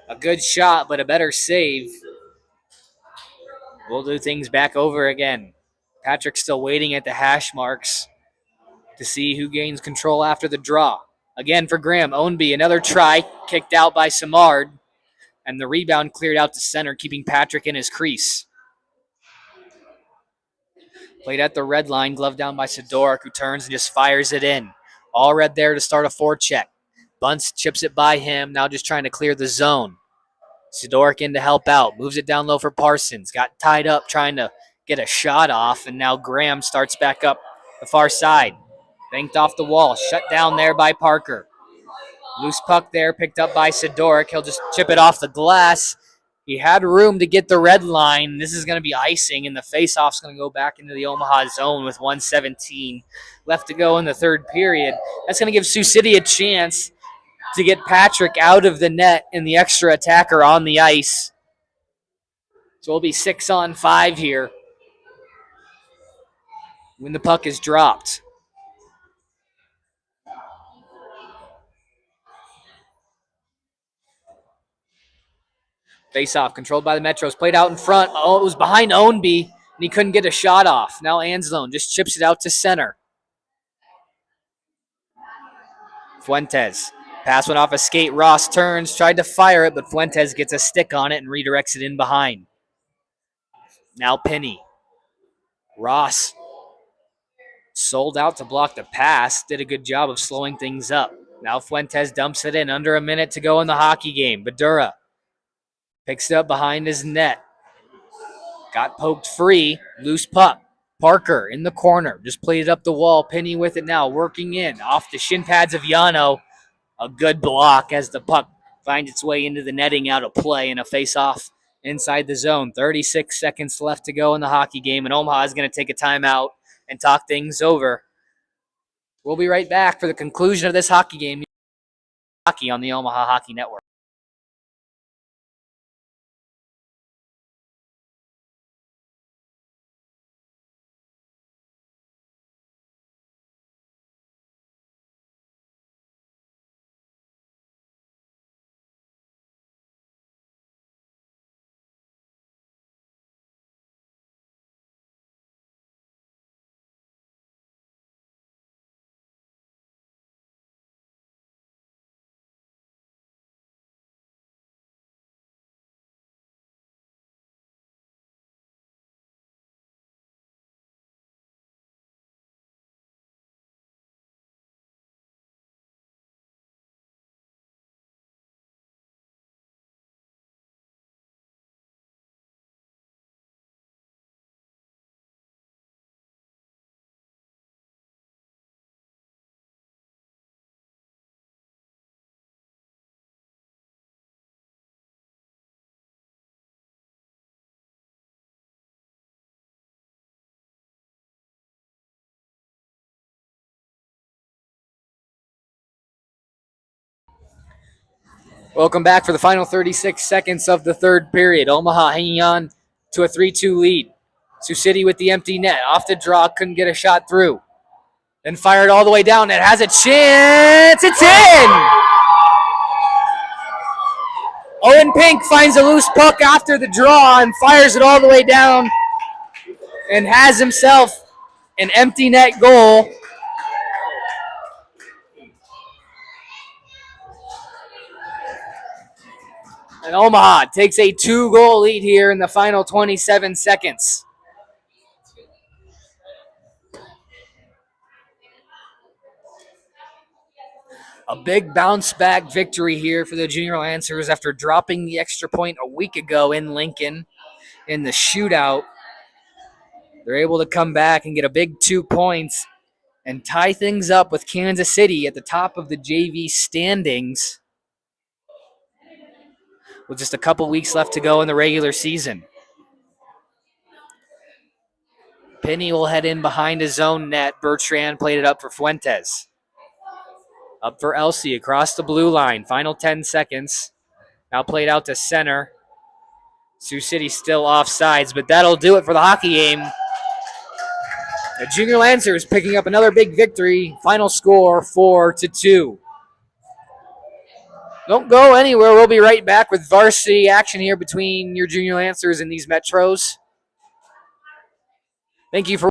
A good shot, but a better save. We'll do things back over again. Patrick's still waiting at the hash marks to see who gains control after the draw. Again for Graham. Ownby, another try, kicked out by Samard. And the rebound cleared out to center, keeping Patrick in his crease. Played at the red line, glove down by Sidoric, who turns and just fires it in. All red there to start a forecheck. Bunce chips it by him, now just trying to clear the zone. Sidoric in to help out, moves it down low for Parsons. Got tied up trying to get a shot off, and now Graham starts back up the far side. Banked off the wall, shut down there by Parker. Loose puck there, picked up by Sidoric. He'll just chip it off the glass. He had room to get the red line. This is going to be icing, and the faceoff's going to go back into the Omaha zone with 1:17 left to go in the third period. That's going to give Sioux City a chance to get Patrick out of the net and the extra attacker on the ice. So it'll be 6-on-5 here when the puck is dropped. Face-off controlled by the Metros. Played out in front. Oh, it was behind Ownby, and he couldn't get a shot off. Now Anslone just chips it out to center. Fuentes. Pass went off a skate. Ross turns, tried to fire it, but Fuentes gets a stick on it and redirects it in behind. Now Penny. Ross sold out to block the pass. Did a good job of slowing things up. Now Fuentes dumps it in. Under a minute to go in the hockey game. Badura picks it up behind his net. Got poked free. Loose puck. Parker in the corner. Just played it up the wall. Penny with it now. Working in. Off the shin pads of Yano. A good block as the puck finds its way into the netting out of play and a face-off inside the zone. 36 seconds left to go in the hockey game, and Omaha is going to take a timeout and talk things over. We'll be right back for the conclusion of this hockey game. Hockey on the Omaha Hockey Network. Welcome back for the final 36 seconds of the third period. Omaha hanging on to a 3-2 lead. Sioux City with the empty net. Off the draw, couldn't get a shot through. Then fired all the way down. It has a chance. It's in! Owen Pink finds a loose puck after the draw and fires it all the way down and has himself an empty net goal. And Omaha takes a 2-goal lead here in the final 27 seconds. A big bounce back victory here for the Junior Lancers after dropping the extra point a week ago in Lincoln in the shootout. They're able to come back and get a big 2 points and tie things up with Kansas City at the top of the JV standings with just a couple weeks left to go in the regular season. Penny will head in behind his own net. Bertrand played it up for Fuentes. Up for Elsie across the blue line. Final 10 seconds. Now played out to center. Sioux City still offsides, but that'll do it for the hockey game. The Junior Lancers picking up another big victory. Final score 4-2. Don't go anywhere. We'll be right back with varsity action here between your Junior Lancers and these Metros. Thank you for